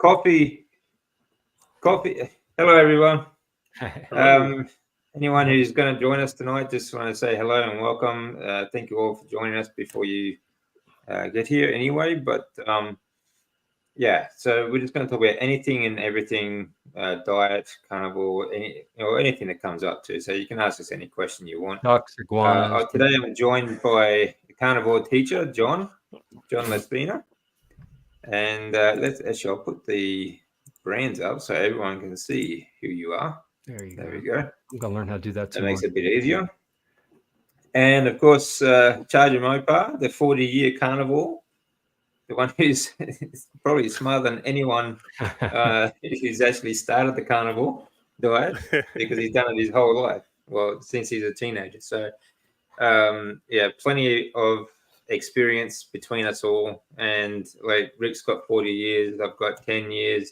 coffee. Hello, everyone. Anyone who's going to join us tonight, just want to say hello and welcome. Thank you all for joining us before you get here anyway. But yeah, so we're just going to talk about anything and everything, diet, carnivore, anything that comes up to. So you can ask us any question you want. Ducks, iguanas. Today I'm joined by the carnivore teacher, John Lespina. And I'll put the brands up so everyone can see who you are. There we go. I'm going to learn how to do that tomorrow. That makes it a bit easier. And of course, Charger Mopar, the 40-year carnivore, the one who's probably smarter than anyone who's actually started the carnivore diet because he's done it his whole life. Well, since he's a teenager. So, plenty of experience between us all. And like Rick's got 40 years, I've got 10 years.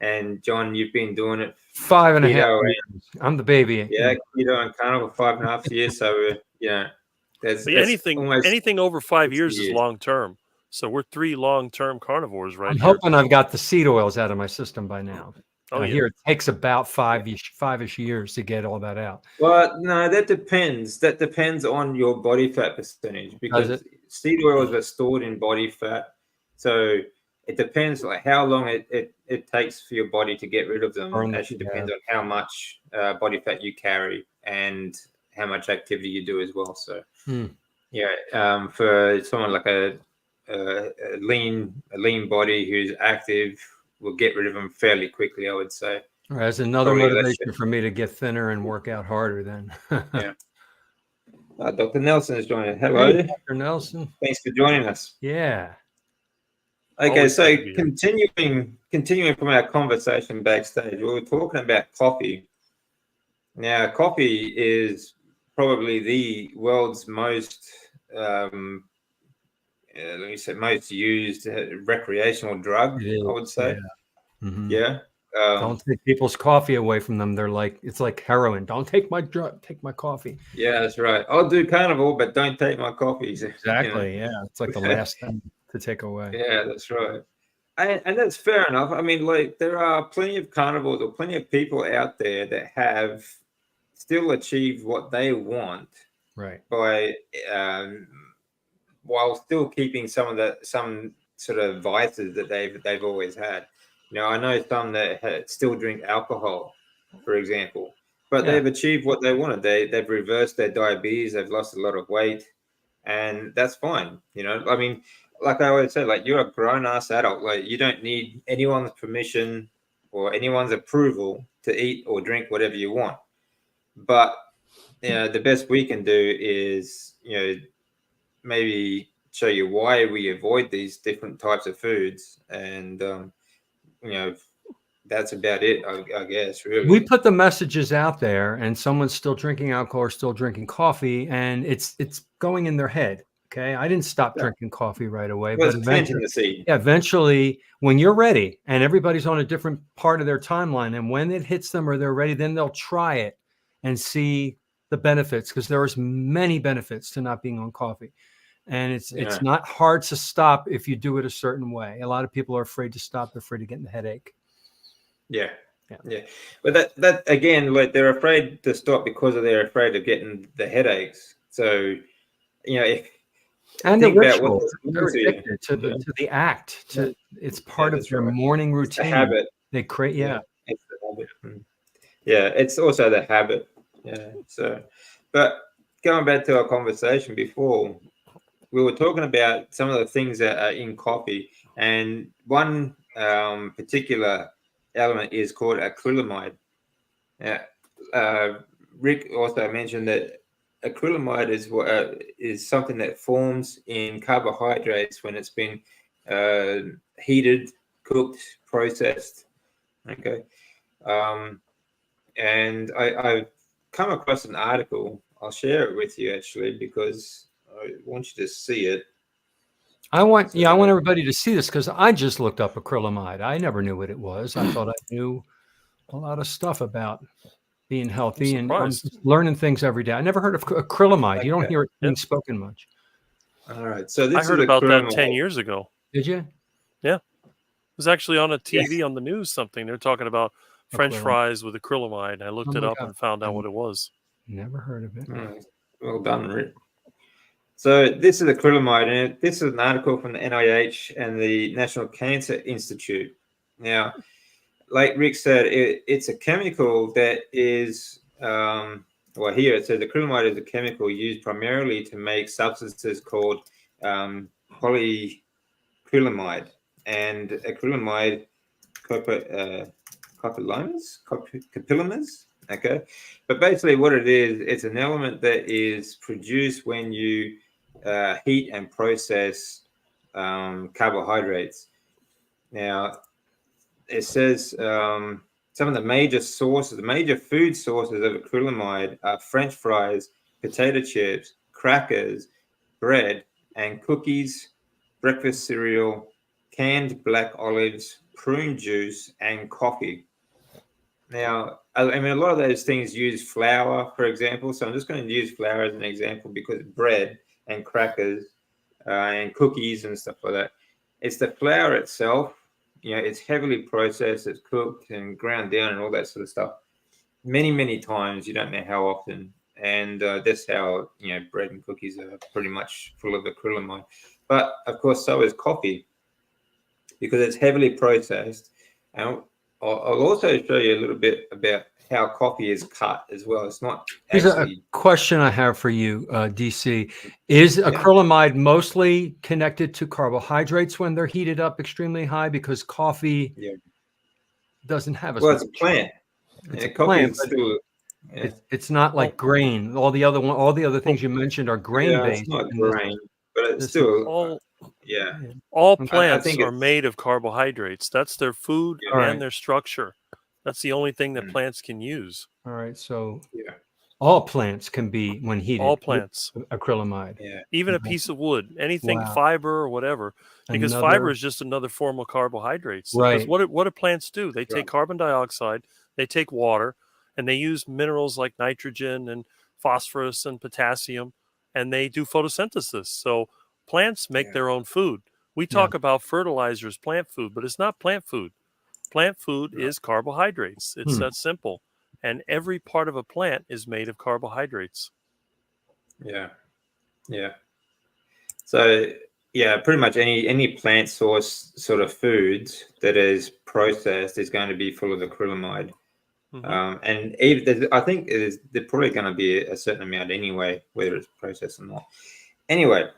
And John, you've been doing it 5.5 years. I'm the baby. Yeah, keto and carnivore 5.5 years. So, that's anything over 5 years is long term. So we're 3 long-term carnivores right I'm here. hoping I've got the seed oils out of my system by now. I hear it takes about five-ish years to get all that out. Well, no, that depends. That depends on your body fat percentage because seed oils are stored in body fat. So it depends like how long it takes for your body to get rid of them. It actually depends on how much body fat you carry and how much activity you do as well. So for someone like a lean body who's active will get rid of them fairly quickly, I would say. That's another motivation for me to get thinner and work out harder then. Yeah. Dr. Nelson is joining. Hello. Hey, Dr. Nelson. Thanks for joining us. Yeah. Okay, so continuing from our conversation backstage, we were talking about coffee. Now, coffee is probably the world's most most used recreational drug, I would say. Yeah. Mm-hmm. Yeah. Don't take people's coffee away from them. They're like, it's like heroin. Don't take my drug, take my coffee. Yeah, that's right. I'll do carnivore, but don't take my coffee. Exactly. Yeah. It's like the last thing to take away. Yeah, that's right. And that's fair enough. I mean, like there are plenty of carnivores or plenty of people out there that have still achieved what they want. Right. By while still keeping some sort of vices that they've always had. I know some that still drink alcohol, for example, but they've achieved what they wanted. They've reversed their diabetes. They've lost a lot of weight, and that's fine. I mean, like I always say, like you're a grown-ass adult. Like you don't need anyone's permission or anyone's approval to eat or drink whatever you want. But the best we can do is maybe show you why we avoid these different types of foods, and that's about it, I guess. Really, we put the messages out there, and someone's still drinking alcohol or still drinking coffee, and it's going in their head. Okay, I didn't stop drinking coffee right away, but eventually, when you're ready, and everybody's on a different part of their timeline, and when it hits them or they're ready, then they'll try it and see the benefits, because there's many benefits to not being on coffee. And it's not hard to stop if you do it a certain way. A lot of people are afraid to stop. They're afraid of getting the headache. Yeah. But that again, like they're afraid to stop because they're afraid of getting the headaches. So, and the ritual, they're addicted to the act. It's part of their morning routine. It's a habit. They create. It's the habit. Yeah, it's also the habit. Yeah. So, but going back to our conversation before, we were talking about some of the things that are in coffee, and one particular element is called acrylamide. Rick also mentioned that acrylamide is something that forms in carbohydrates when it's been heated, cooked, processed. Okay, and I've come across an article. I'll share it with you actually because I want you to see it. I want everybody to see this because I just looked up acrylamide. I never knew what it was. I thought I knew a lot of stuff about being healthy, and I'm learning things every day. I never heard of acrylamide. Okay. You don't hear it being spoken much. All right. So this I heard about that 10 years ago. Did you? Yeah. was actually on a TV on the news. Something they're talking about French fries with acrylamide. And I looked it up and found out what it was. Never heard of it. Well done, Rick. So this is acrylamide, and this is an article from the NIH and the National Cancer Institute. Now, like Rick said, it's a chemical that is, well, here it says acrylamide is a chemical used primarily to make substances called polyacrylamide and acrylamide copylomers. Okay, but basically what it is, it's an element that is produced when you heat and process carbohydrates. Now, it says some of the major food sources of acrylamide are French fries, potato chips, crackers, bread, and cookies, breakfast cereal, canned black olives, prune juice, and coffee. Now, I mean, a lot of those things use flour, for example. So I'm just going to use flour as an example because bread and crackers and cookies and stuff like that, it's the flour itself. It's heavily processed, it's cooked and ground down and all that sort of stuff. Many, many times, you don't know how often. And that's how, bread and cookies are pretty much full of acrylamide. But, of course, so is coffee because it's heavily processed. And I'll also show you a little bit about how coffee is cut as well. It's not actually... Here's a question I have for you, DC. Is acrylamide mostly connected to carbohydrates when they're heated up extremely high? Because coffee doesn't have as much. It's a plant. It's a plant, still, it's not like grain. All the other things you mentioned are grain-based. It's not grain, but it's still... All plants are made of carbohydrates. That's their food and their structure. That's the only thing that plants can use. All right, so all plants can be, when heated, all plants, acrylamide. Even a piece of wood, anything fiber or whatever, because fiber is just another form of carbohydrates. Because what do plants do? They take carbon dioxide, they take water, and they use minerals like nitrogen and phosphorus and potassium, and they do photosynthesis. So plants make their own food. We talk about fertilizer as plant food, but it's not plant food. Plant food is carbohydrates. It's that simple. And every part of a plant is made of carbohydrates. Yeah. So, pretty much any plant source sort of foods that is processed is going to be full of acrylamide. And even, I think there's probably going to be a certain amount anyway, whether it's processed or not. Anyway,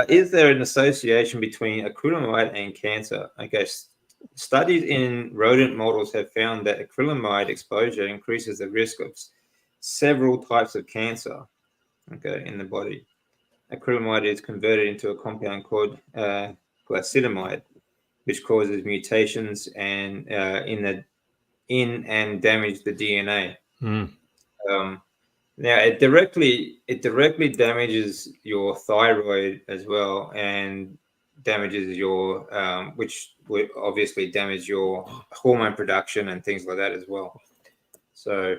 is there an association between acrylamide and cancer? Okay, studies in rodent models have found that acrylamide exposure increases the risk of several types of cancer, in the body. Acrylamide is converted into a compound called glycitamide, which causes mutations and and damage the DNA. Now, it directly damages your thyroid as well, and damages your which would obviously damage your hormone production and things like that as well. So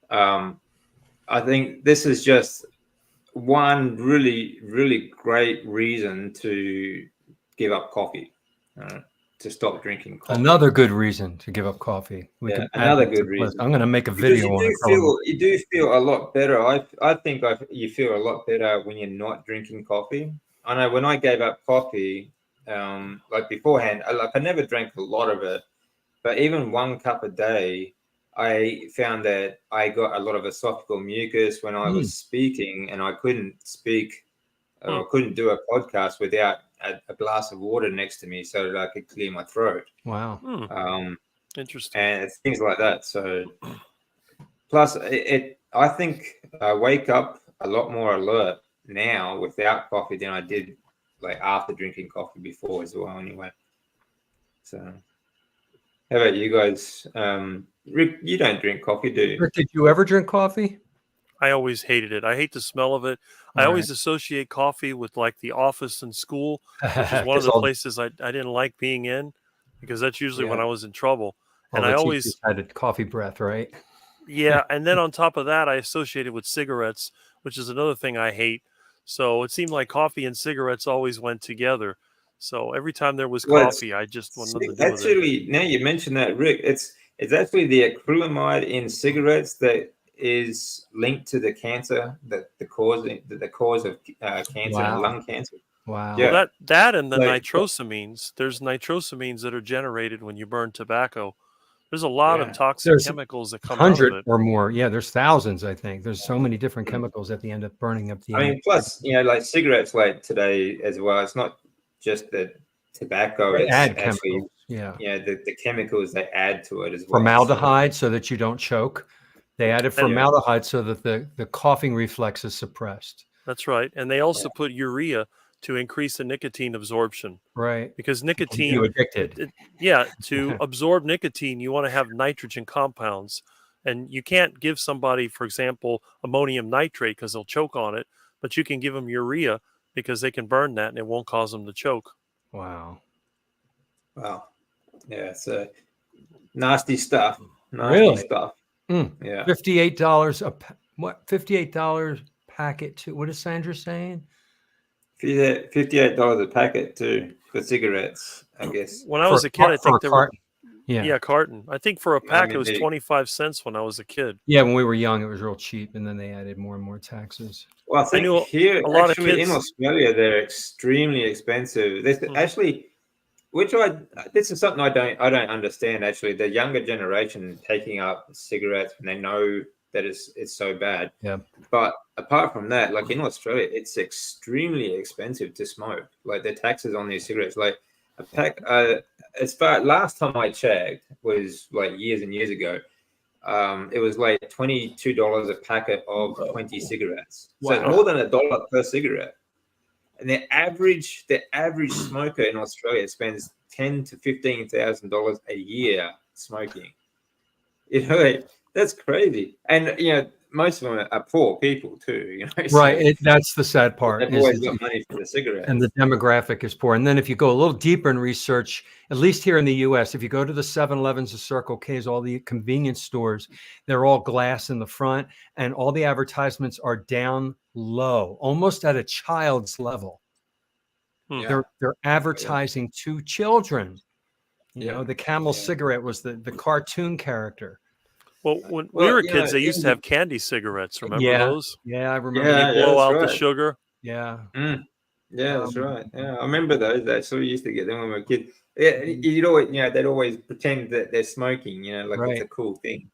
I think this is just one really, really great reason to give up coffee, to stop drinking coffee. Another good reason to give up coffee. Another good reason. I'm going to make a video on it. You do feel a lot better. I think you feel a lot better when you're not drinking coffee. I know when I gave up coffee, like beforehand, I never drank a lot of it, but even 1 cup a day, I found that I got a lot of esophageal mucus when I was speaking, and I couldn't speak, or couldn't do a podcast without a glass of water next to me so that I could clear my throat. Wow. Interesting. And things like that. So, plus, I think I wake up a lot more alert now without coffee than I did like after drinking coffee before as well. Anyway, so how about you guys? Rick, you don't drink coffee, do you? Rick, did you ever drink coffee? I always hated it. I hate the smell of it. I always associate coffee with like the office and school, which is one of the places I didn't like being in, because that's usually when I was in trouble. And I always had a coffee breath, right? Yeah, and then on top of that, I associate it with cigarettes, which is another thing I hate. So it seemed like coffee and cigarettes always went together. So every time there was coffee, I just wanted nothing to do with it. Actually, now you mentioned that, Rick, it's actually the acrylamide in cigarettes that is linked to the cancer, the cause of cancer and lung cancer. Wow. Yeah. Well, that and the nitrosamines. There's nitrosamines that are generated when you burn tobacco. There's a lot of toxic chemicals that come out of it. Or more. Yeah, there's thousands, I think. There's so many different chemicals that they end up burning up the end. Plus, like cigarettes like today as well, it's not just the tobacco, it's actually the chemicals they add to it as well. Formaldehyde so that you don't choke. They added formaldehyde so that the coughing reflex is suppressed. That's right. And they also put urea to increase the nicotine absorption. Right. Because nicotine, you're addicted. To absorb nicotine, you want to have nitrogen compounds. And you can't give somebody, for example, ammonium nitrate because they'll choke on it, but you can give them urea because they can burn that and it won't cause them to choke. Wow. Yeah, so nasty stuff. Stuff. Yeah. $58 $58 packet too. What is Sandra saying? $58 a packet too for cigarettes, I guess. When I was a kid, I think there were carton. I think for a pack it was 25 cents when I was a kid. Yeah, when we were young, it was real cheap, and then they added more and more taxes. Well, I think here, a lot of kids in Australia, they're extremely expensive. Actually, this is something I don't understand. Actually, the younger generation taking up cigarettes when they know that it's so bad. Yeah. But apart from that, like in Australia, it's extremely expensive to smoke. Like the taxes on these cigarettes, like a pack. Last time I checked was like years and years ago. It was like $22 a packet of 20 cigarettes. So it's more than $1 per cigarette. And the average smoker in Australia spends $10,000 to $15,000 a year smoking. That's crazy. And most of them are poor people too. Right. That's the sad part. They've always got money for the cigarettes. And the demographic is poor. And then if you go a little deeper in research, at least here in the US, if you go to the 7-Elevens, the Circle K's, all the convenience stores, they're all glass in the front, and all the advertisements are down low, almost at a child's level. They're advertising to children. The Camel cigarette was the cartoon character. Well, when we were kids, they used to have candy cigarettes. Remember those? Yeah, I remember. You blow out the sugar. Yeah. Yeah, that's right. Yeah, I remember those. Actually, we used to get them when we were kids. Yeah, you'd always, they'd always pretend that they're smoking. It's a cool thing.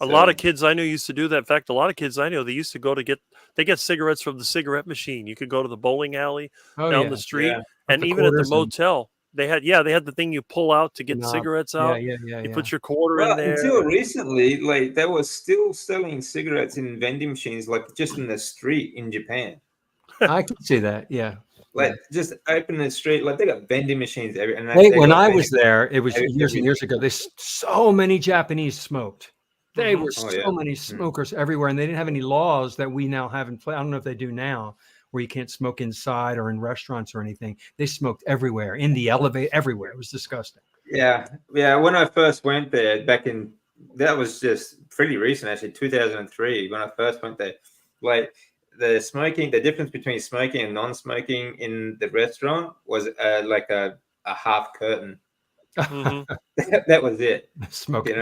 A lot of kids I knew used to do that. In fact, a lot of kids I know, they used to go to get cigarettes from the cigarette machine. You could go to the bowling alley down the street, and even at the motel. They had the thing you pull out to get cigarettes out. You put your quarter in there. Until recently, like they were still selling cigarettes in vending machines, like just in the street in Japan. I can see that. Yeah. Just open the street, like they got vending machines everywhere. When I was there, it was years and years ago. So many Japanese smoked. They were so many smokers everywhere, and they didn't have any laws that we now have in place. I don't know if they do now, where you can't smoke inside or in restaurants or anything. They smoked everywhere, in the elevator, everywhere. It was disgusting. Yeah. When I first went there that was just pretty recent, actually, 2003. When I first went there, like the difference between smoking and non-smoking in the restaurant was like a half curtain. That was it. Smoking.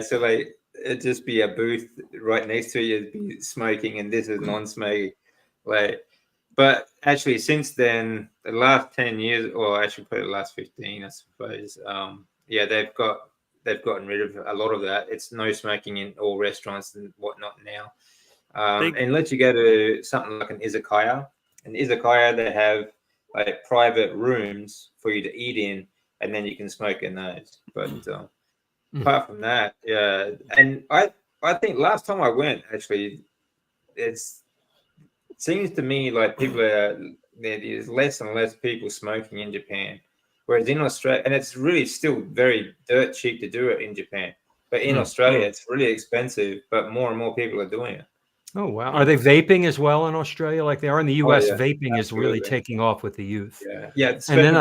So like it'd just be a booth right next to you, be smoking, and this is non-smoking. But actually, since then, the last 10 years, or actually probably the last 15, I suppose. They've gotten rid of a lot of that. It's no smoking in all restaurants and whatnot now. Unless you go to something like an izakaya. They have like private rooms for you to eat in, and then you can smoke in those. But apart from that, and I think last time I went, actually, it seems to me like there's less and less people smoking in Japan, whereas in Australia, and it's really still very dirt cheap to do it in Japan, but in Australia it's really expensive, but more and more people are doing it. Oh wow! Are they vaping as well in Australia, like they are in the U.S.? Vaping is really taking off with the youth. Yeah. And then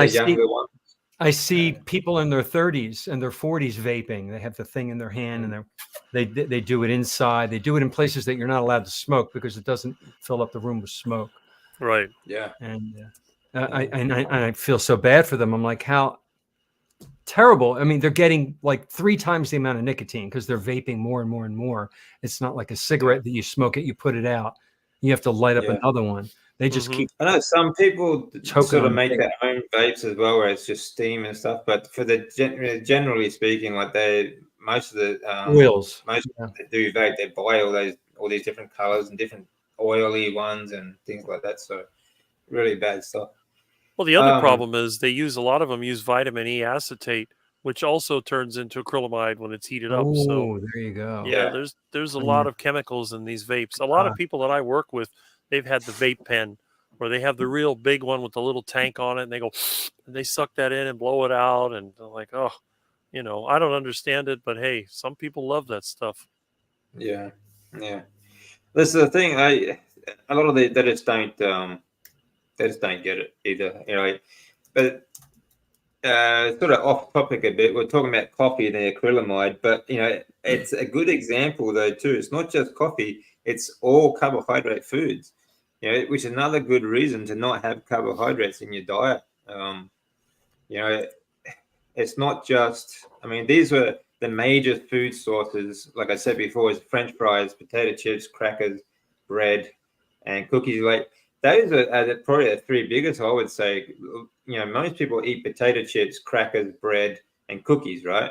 I see people in their 30s and their 40s vaping. They have the thing in their hand, and they do it inside. They do it in places that you're not allowed to smoke because it doesn't fill up the room with smoke. Right. Yeah. And I feel so bad for them. I'm like, how terrible. I mean, they're getting like 3 times the amount of nicotine because they're vaping more and more and more. It's not like a cigarette that you smoke it, you put it out. You have to light up another one. They just keep. I know some people sort of make their own vapes as well, where it's just steam and stuff. But for the generally speaking, like most of the oils, most they do vape. They buy all these different colors and different oily ones and things like that. So really bad stuff. Well, the other problem is a lot of them use vitamin E acetate, which also turns into acrylamide when it's heated up. So there you go. Yeah, there's a lot of chemicals in these vapes. A lot of people that I work with, they've had the vape pen where they have the real big one with the little tank on it, and they go, and they suck that in and blow it out, and they're like, oh, I don't understand it, but hey, some people love that stuff. Yeah. This is the thing. A lot of they just don't get it either. But sort of off topic a bit. We're talking about coffee and the acrylamide, but it's a good example though too. It's not just coffee; it's all carbohydrate foods. Which is another good reason to not have carbohydrates in your diet. It's not just. I mean, these were the major food sources. Like I said before, is French fries, potato chips, crackers, bread, and cookies. Like those are probably the 3 biggest. I would say. Most people eat potato chips, crackers, bread, and cookies, right?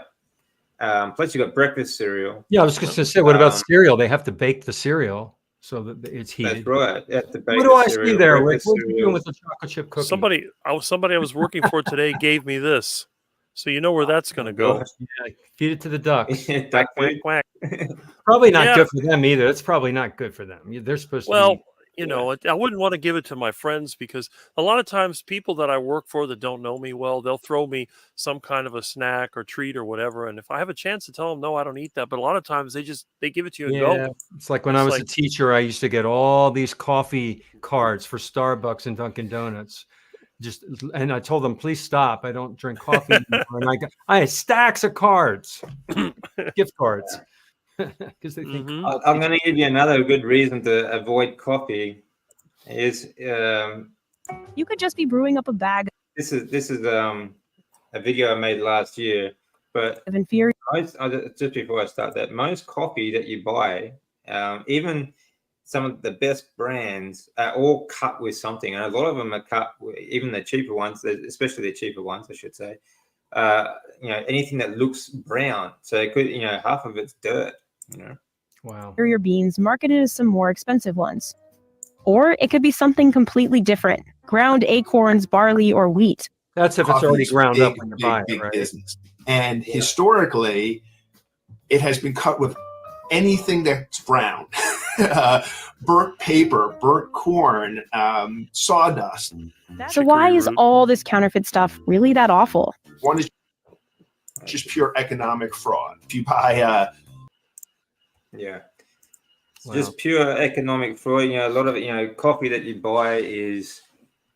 Plus, you got breakfast cereal. Yeah, I was just going to say, what about cereal? They have to bake the cereal so that it's heated. That's right. You have to bake what do I cereal, see there, Rick? What are you doing with the chocolate chip cookie? Somebody I was working for today gave me this, so you know where that's going to go. Yeah, feed it to the ducks. Quack, quack, quack. Probably not good for them either. It's probably not good for them. They're supposed to be. I wouldn't want to give it to my friends because a lot of times people that I work for that don't know me well, they'll throw me some kind of a snack or treat or whatever. And if I have a chance to tell them, no, I don't eat that. But a lot of times they give it to you and go. It's like when I was a teacher, I used to get all these coffee cards for Starbucks and Dunkin' Donuts. And I told them, please stop. I don't drink coffee anymore. And I had stacks of cards, gift cards. Because they think I'm going to give you another good reason to avoid coffee is you could just be brewing up a bag. This is a video I made last year, but just before I start that, most coffee that you buy, even some of the best brands, are all cut with something, and a lot of them are cut. Even the cheaper ones, especially the cheaper ones, I should say. Anything that looks brown, so it could, half of it's dirt. Wow. Your beans marketed as some more expensive ones. Or it could be something completely different. Ground acorns, barley, or wheat. That's if it's already ground up when you buy it, right? Business. And historically, it has been cut with anything that's brown. Burnt paper, burnt corn, sawdust. So why is all this counterfeit stuff really that awful? One is just pure economic fraud. If you buy just pure economic fraud. A lot of coffee that you buy is,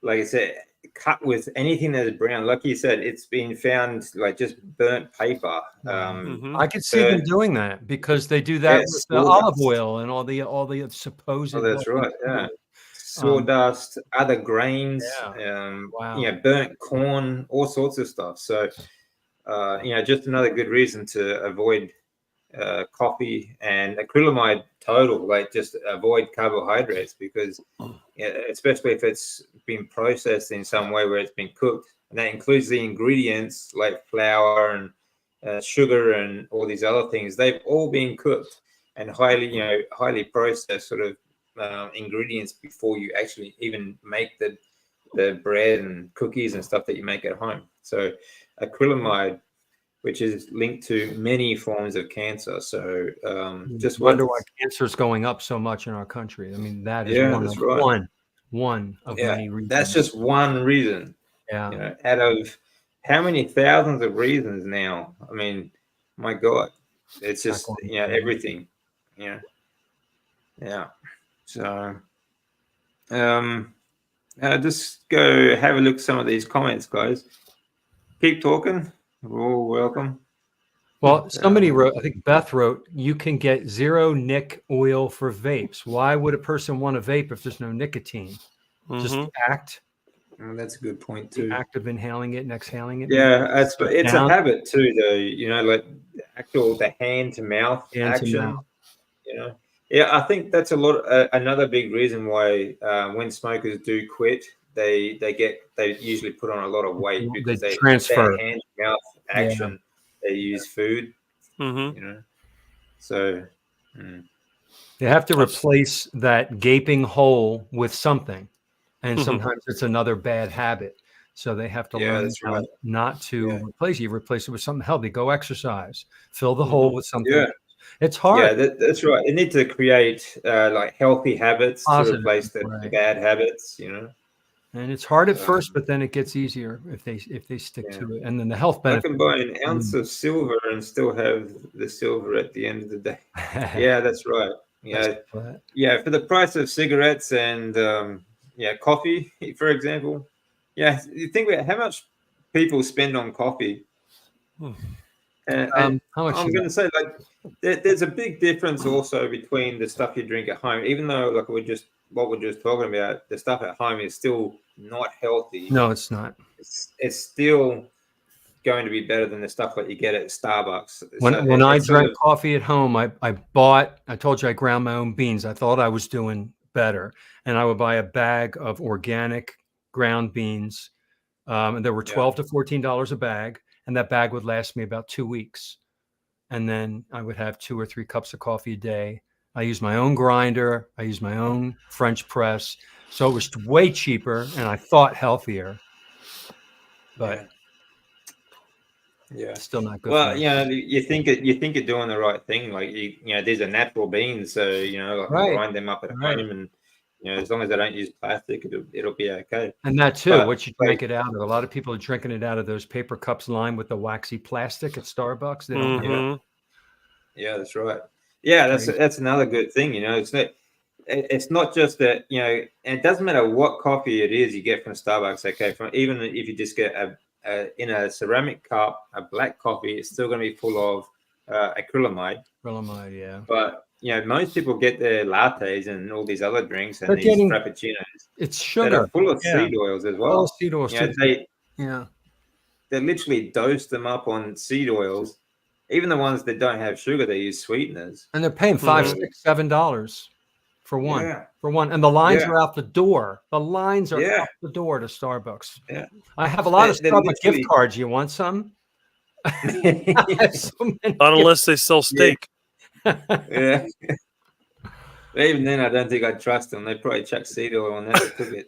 like I said, cut with anything that is brown. Like you said, it's been found like just burnt paper. I could see them doing that because they do that with the olive oil and all the supposed. Oh, that's right. Yeah, sawdust, other grains. Burnt corn, all sorts of stuff. So, just another good reason to avoid coffee and acrylamide total. Like just avoid carbohydrates because, especially if it's been processed in some way where it's been cooked, and that includes the ingredients like flour and sugar and all these other things. They've all been cooked and highly processed sort of ingredients before you actually even make the bread and cookies and stuff that you make at home. So acrylamide, which is linked to many forms of cancer. So just wonder why cancer is going up so much in our country. I mean, that is one of many reasons. That's just one reason. Yeah. Out of how many thousands of reasons now? I mean, my God, it's just everything. Yeah. So just go have a look at some of these comments, guys. Keep talking. We're all welcome. Well, somebody wrote, I think Beth wrote, you can get zero nic oil for vapes. Why would a person want to vape if there's no nicotine? Just act. That's a good point too. The act of inhaling it and exhaling it. Yeah, it's a habit too, though. You know, like the hand to mouth action. You know, yeah, I think that's another big reason why when smokers do quit, they usually put on a lot of weight because they transfer hand to mouth action. They use food. Mm-hmm. You know, so. They have to replace that gaping hole with something, and sometimes it's another bad habit. So they have to learn how not to replace it. You replace it with something healthy. Go exercise. Fill the hole with something. Yeah. It's hard. Yeah, that's right. You need to create like healthy habits to replace the bad habits, you know. And it's hard at first, but then it gets easier if they stick to it. And then the health benefits. I can buy an ounce of silver and still have the silver at the end of the day. Yeah, that's right. Yeah, yeah. For the price of cigarettes and coffee, for example. Yeah, you think about how much people spend on coffee. And how much I'm going to say, like, there's a big difference also between the stuff you drink at home, even though, like, what we're just talking about, the stuff at home is still not healthy. No, it's not. It's still going to be better than the stuff that you get at Starbucks. When I drank coffee at home, I told you I ground my own beans. I thought I was doing better. And I would buy a bag of organic ground beans. And there were $12 to $14 a bag. And that bag would last me about 2 weeks. And then I would have 2 or 3 cups of coffee a day. I used my own grinder. I used my own French press. So it was way cheaper and I thought healthier. But still not good. Well, you know, you think you're doing the right thing. Like these are natural beans, so grind them up at home, and as long as they don't use plastic, it'll be okay. And that too, what you drink it out of. A lot of people are drinking it out of those paper cups lined with the waxy plastic at Starbucks. They don't Yeah, that's right. Yeah, that's another good thing. It's not just that, and it doesn't matter what coffee it is you get from Starbucks. Okay, even if you just get in a ceramic cup, a black coffee, it's still going to be full of acrylamide. Acrylamide, yeah. But most people get their lattes and all these other drinks and these frappuccinos. It's sugar. That are full of seed oils as well. Seed oils. They literally dose them up on seed oils. Even the ones that don't have sugar, they use sweeteners. And they're paying $5, $6, $7 for one. Yeah. For one. And the lines are out the door. The lines are out the door to Starbucks. Yeah. I have a lot of Starbucks gift cards. You want some? Not unless they sell steak. Yeah. Even then, I don't think I'd trust them. They probably chuck seed oil on that. Took it.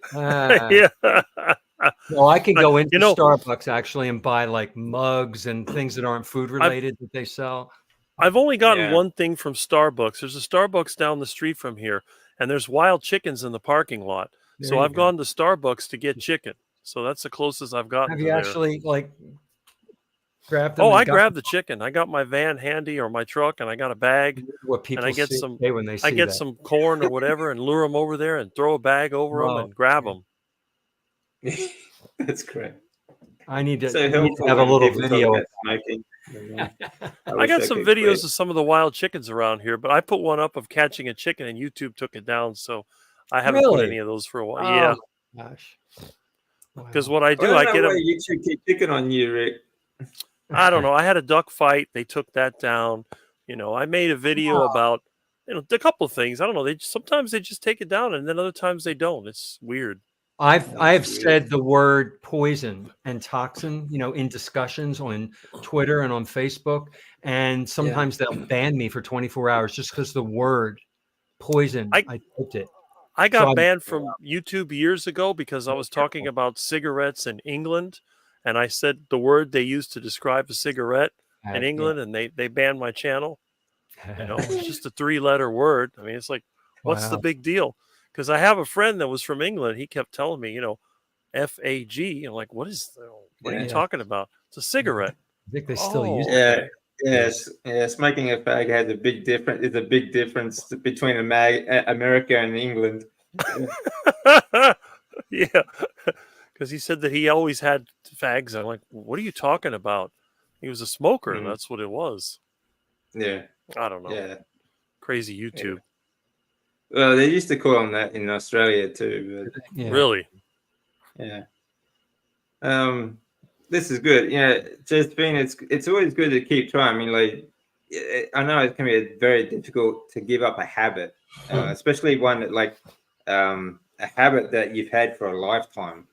Well, I can go into Starbucks actually and buy like mugs and things that aren't food related that they sell. I've only gotten one thing from Starbucks. There's a Starbucks down the street from here, and there's wild chickens in the parking lot. So I've gone to Starbucks to get chicken. So that's the closest I've gotten. Have you actually grabbed them? Oh, I grabbed the chicken. I got my van handy or my truck, and I got a bag. What people and I get when they see I get some corn or whatever and lure them over there and throw a bag over them and grab them. That's great. I need to have a little video. I got some videos of some of the wild chickens around here, but I put one up of catching a chicken and YouTube took it down, so I haven't put any of those for a while. Yeah. Gosh. Because what I do, I get them. YouTube keep picking on you, Rick. I don't know. I had a duck fight. They took that down. I made a video about a couple of things. I don't know. Sometimes they just take it down, and then other times they don't. It's weird. I've said the word poison and toxin, in discussions on Twitter and on Facebook, and sometimes they'll ban me for 24 hours just because the word poison. I typed it. I got banned from YouTube years ago because I was talking about cigarettes in England, and I said the word they used to describe a cigarette in England, and they banned my channel. It's just a 3-letter word. I mean, it's like, what's the big deal? Because I have a friend that was from England. He kept telling me, FAG. I'm like, what are you talking about? It's a cigarette. I think they still use it. Yeah, smoking a fag has a big difference. It's a big difference between America and England. Yeah, because he said that he always had fags. I'm like, what are you talking about? He was a smoker. Mm-hmm. That's what it was. Yeah, I don't know. Yeah, crazy YouTube. Yeah. Well, they used to call them that in Australia too. But... Yeah. Really? Yeah. This is good. Josephine, it's always good to keep trying. I mean, like, I know it can be very difficult to give up a habit, especially one that, like, a habit that you've had for a lifetime.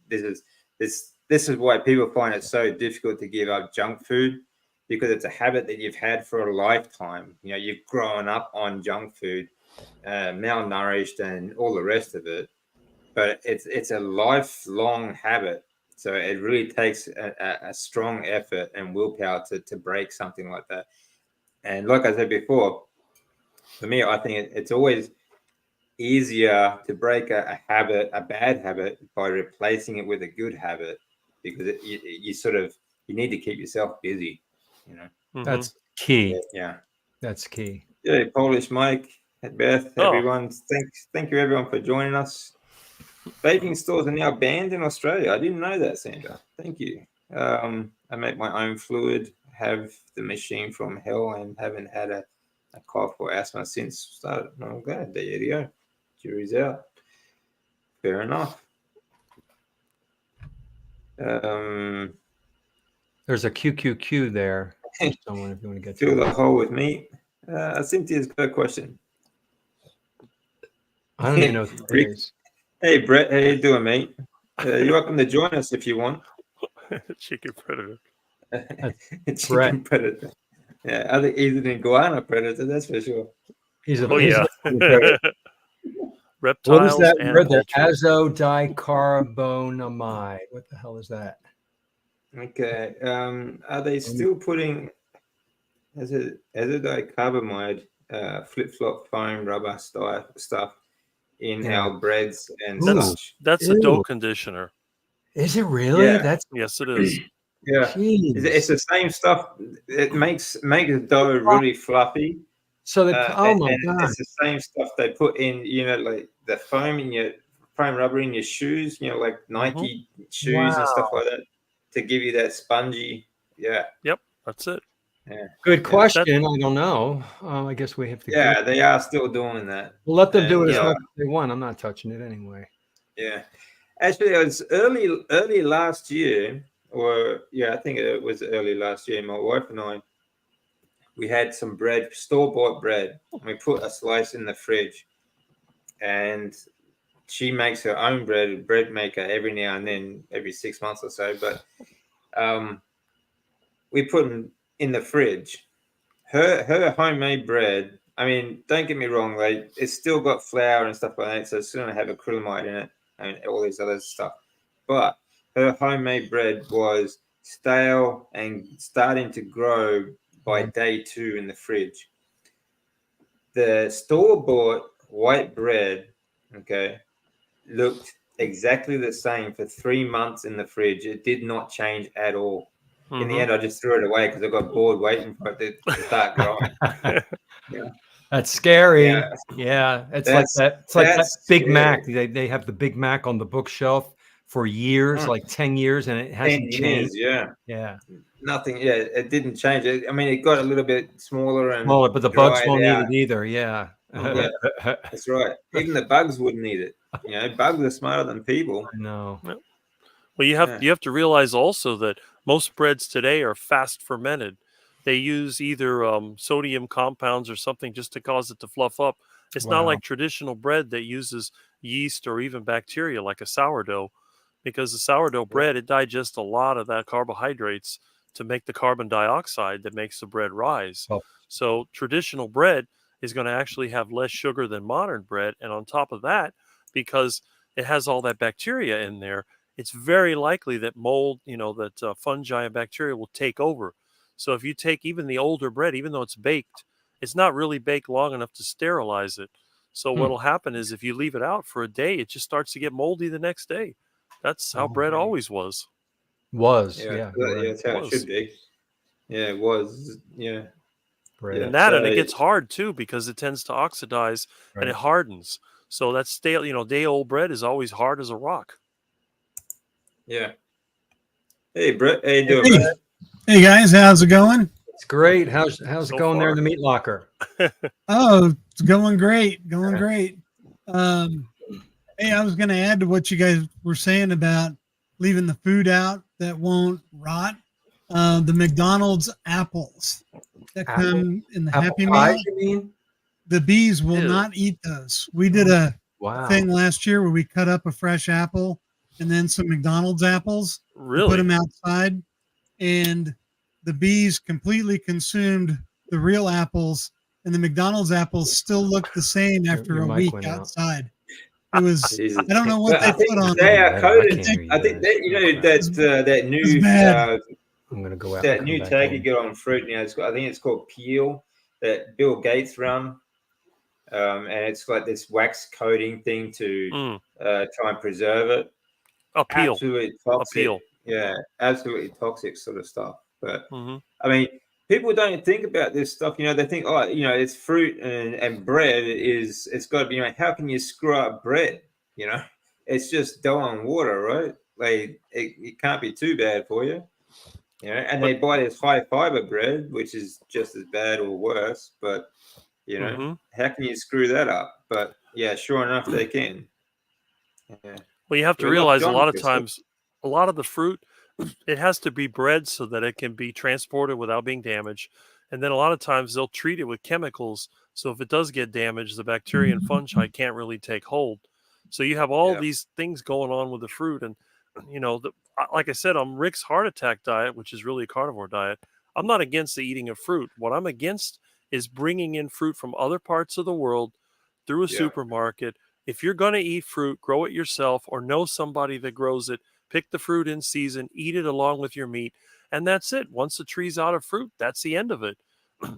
This is why people find it so difficult to give up junk food, because it's a habit that you've had for a lifetime. You've grown up on junk food, malnourished, and all the rest of it. But it's a lifelong habit. So it really takes a strong effort and willpower to break something like that. And like I said before, for me, I think it's always easier to break a bad habit, by replacing it with a good habit, because you need to keep yourself busy. That's key. Yeah, that's key. Yeah, Polish Mike, Beth, everyone. Thank you everyone for joining us. Vaping stores are now banned in Australia. I didn't know that, Sandra. Thank you. I make my own fluid, have the machine from hell, and haven't had a cough or asthma since started. I'm glad. There you go. Jury's out. Fair enough. There's a QQQ there. Someone, if you want to get fill the hole with me. Cynthia's got a question. I don't even know what it is. Hey, Brett, how you doing, mate? You're welcome to join us if you want. Chicken predator. Chicken predator. Yeah, I think he's an iguana predator, that's for sure. He's a reptiles. What is that and word there? Azodicarbonamide. What the hell is that? Okay. Are they still putting azodicarbonamide, flip-flop foam rubber stuff in our breads and such? That's a dough conditioner. Is it really? Yeah. Yes, it is. Yeah. It's the same stuff. It makes the dough really fluffy. So they God. It's the same stuff they put in, like the foam rubber in your shoes, like Nike shoes and stuff like that, to give you that spongy. Yeah. Yep, that's it. Yeah. Good question. I don't know. I guess we have to. Yeah, they are still doing that. We'll let them do it as much as they want. I'm not touching it anyway. Yeah. Actually, it was early last year, I think it was early last year. My wife and I, we had some bread, store-bought bread. We put a slice in the fridge, and she makes her own bread maker every now and then, every 6 months or so. But we put them in the fridge. Her homemade bread, I mean, don't get me wrong, like, it's still got flour and stuff like that, so it's going to have acrylamide in it and all this other stuff. But her homemade bread was stale and starting to grow by day 2 in the fridge. The store-bought white bread, looked exactly the same for 3 months in the fridge. It did not change at all. In the end, I just threw it away because I got bored waiting for it to start growing. Yeah. That's scary. Yeah. It's like that. It's like that Big Mac. They have the Big Mac on the bookshelf for years, like 10 years, and it hasn't changed. Yeah. Nothing. Yeah, it didn't change. I mean, it got a little bit smaller, but the bugs won't eat it either. Yeah. Yeah, that's right. Even the bugs wouldn't eat it. Bugs are smarter than people. I know. Well, you have to realize also that most breads today are fast fermented. They use either sodium compounds or something just to cause it to fluff up. It's not like traditional bread that uses yeast or even bacteria like a sourdough, because the sourdough bread, it digests a lot of that carbohydrates to make the carbon dioxide that makes the bread rise. So traditional bread is going to actually have less sugar than modern bread. And on top of that, because it has all that bacteria in there, it's very likely that mold, that fungi and bacteria will take over. So if you take even the older bread, even though it's baked, it's not really baked long enough to sterilize it. So what will happen is if you leave it out for a day, it just starts to get moldy the next day. That's how bread always was. Yeah, that's how it should be. Yeah, it was. Yeah. And it gets hard too because it tends to oxidize and it hardens. So that stale, day-old bread is always hard as a rock. Yeah. Hey, Brett, how you doing, Brett? Hey guys, how's it going? It's great. How's it going there in the meat locker? Oh, it's going great. Hey, I was going to add to what you guys were saying about leaving the food out that won't rot. The McDonald's apples that come in the Happy Meal. You mean? The bees will not eat those. We did a thing last year where we cut up a fresh apple and then some McDonald's apples. Really? Put them outside, and the bees completely consumed the real apples, and the McDonald's apples still look the same after a week outside. It was, I don't know what they put on they them. are coated. I think that, you know, that new I'm gonna go out. That new tag you get on fruit, you know, I think it's called Peel, that Bill Gates run, and it's like this wax coating thing to try and preserve it. Appeal. Absolutely toxic. Yeah, absolutely toxic sort of stuff. But I mean, people don't think about this stuff. You know, they think, oh, you know, it's fruit and bread it's got to be, you know, how can you screw up bread? You know, it's just dough and water, right? Like it can't be too bad for you. You know, and they buy this high fiber bread, which is just as bad or worse. But you know, how can you screw that up? But yeah, sure enough, they can. Yeah. Well, you have to realize a lot of times, a lot of the fruit, it has to be bred so that it can be transported without being damaged. And then a lot of times they'll treat it with chemicals. So if it does get damaged, the bacteria and fungi can't really take hold. So you have all these things going on with the fruit. And, you know, like I said, on Rick's heart attack diet, which is really a carnivore diet, I'm not against the eating of fruit. What I'm against is bringing in fruit from other parts of the world through a supermarket. If you're going to eat fruit, grow it yourself or know somebody that grows it. Pick the fruit in season, eat it along with your meat, and that's it. Once the tree's out of fruit, that's the end of it.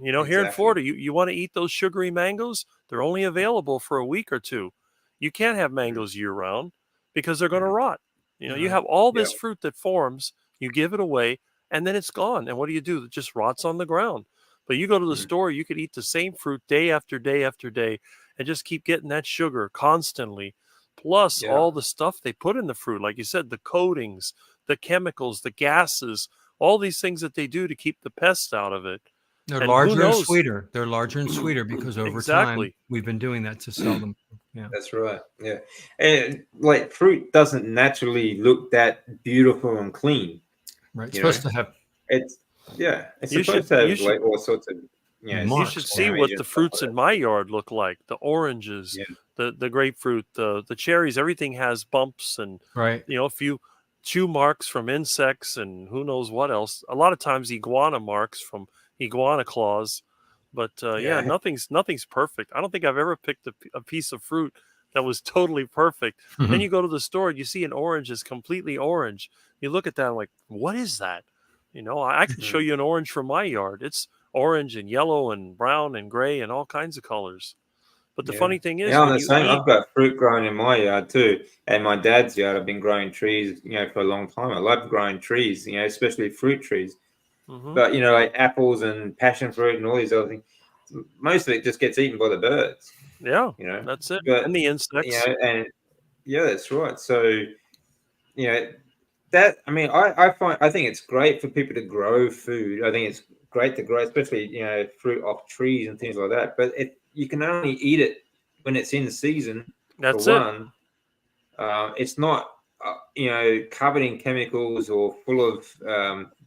You know, here in Florida, you want to eat those sugary mangoes, they're only available for a week or two. You can't have mangoes year-round because they're going to rot. You know, you have all this fruit that forms, you give it away, and then it's gone. And what do? It just rots on the ground. But you go to the store, you could eat the same fruit day after day after day and just keep getting that sugar constantly. Plus all the stuff they put in the fruit, like you said, the coatings, the chemicals, the gases, all these things that they do to keep the pests out of it. They're larger and sweeter. They're larger and sweeter because over time we've been doing that to sell them. Yeah, that's right. Yeah, and like fruit doesn't naturally look that beautiful and clean. Right, it's supposed to have. It's supposed to have like all sorts of. Yeah, you should see what the fruits in my yard look like. The oranges, the grapefruit, the cherries, everything has bumps and you know, a few chew marks from insects and who knows what else. A lot of times iguana marks from iguana claws. But nothing's perfect. I don't think I've ever picked a piece of fruit that was totally perfect. Then you go to the store and you see an orange is completely orange. You look at that and like, what is that? You know, I can show you an orange from my yard. It's orange and yellow and brown and gray and all kinds of colors. But the funny thing is, I'm the same. I've got fruit growing in my yard too, and my dad's yard. I've been growing trees, you know, for a long time. I love growing trees, you know, especially fruit trees. But you know, like apples and passion fruit and all these other things, most of it just gets eaten by the birds. Yeah, you know, that's it. But, and the insects. You know, and that's right. So, you know, I think it's great for people to grow food. I think it's great to grow, especially, you know, fruit off trees and things like that. But you can only eat it when it's in season. That's for one. It's not, you know, covered in chemicals or full of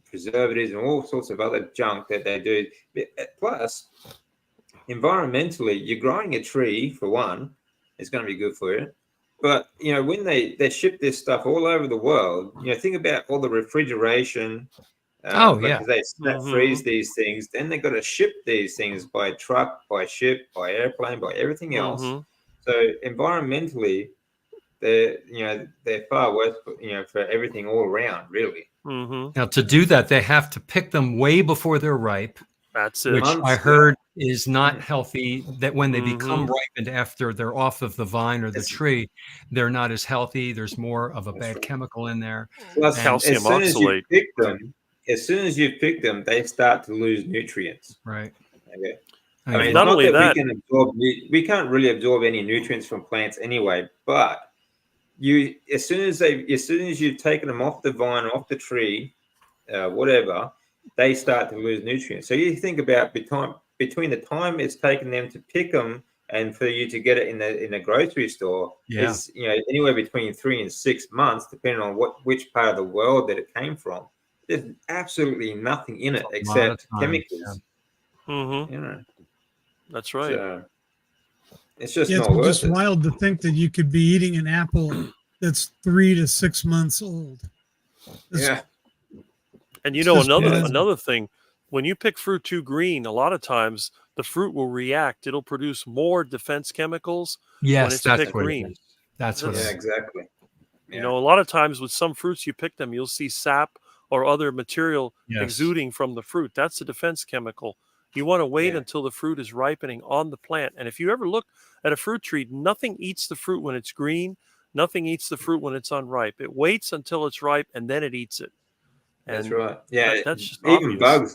preservatives and all sorts of other junk that they do. Plus, environmentally, you're growing a tree, for one, it's going to be good for you. But, you know, when they ship this stuff all over the world, you know, think about all the refrigeration. Because they freeze these things. Then they've got to ship these things by truck, by ship, by airplane, by everything else. So environmentally, they're far worse, you know, for everything all around, really. Now, to do that, they have to pick them way before they're ripe. That's it. Which I heard is not healthy, that when they become ripened after they're off of the vine or the tree, they're not as healthy. There's more of a bad chemical in there. Plus, calcium oxalate. As soon as you pick them, they start to lose nutrients. Right. Okay. I mean, not only that, we can't really absorb any nutrients from plants anyway. But as soon as you've taken them off the vine, off the tree, whatever, they start to lose nutrients. So you think about between the time it's taken them to pick them and for you to get it in the grocery store is anywhere between 3 and 6 months, depending on which part of the world that it came from. There's absolutely nothing in it except chemicals. That's right. So, it's just not worth just it. wild to think that you could be eating an apple that's 3 to 6 months old. And another thing, when you pick fruit too green, a lot of times the fruit will react. It'll produce more defense chemicals when it's picked green. That's what it is. Exactly. You know, a lot of times with some fruits you pick them, you'll see sap or other material exuding from the fruit. That's a defense chemical. You want to wait until the fruit is ripening on the plant. And if you ever look at a fruit tree, nothing eats the fruit when it's green. Nothing eats the fruit when it's unripe. It waits until it's ripe and then it eats it. And that's right. Yeah, that's just even obvious. bugs,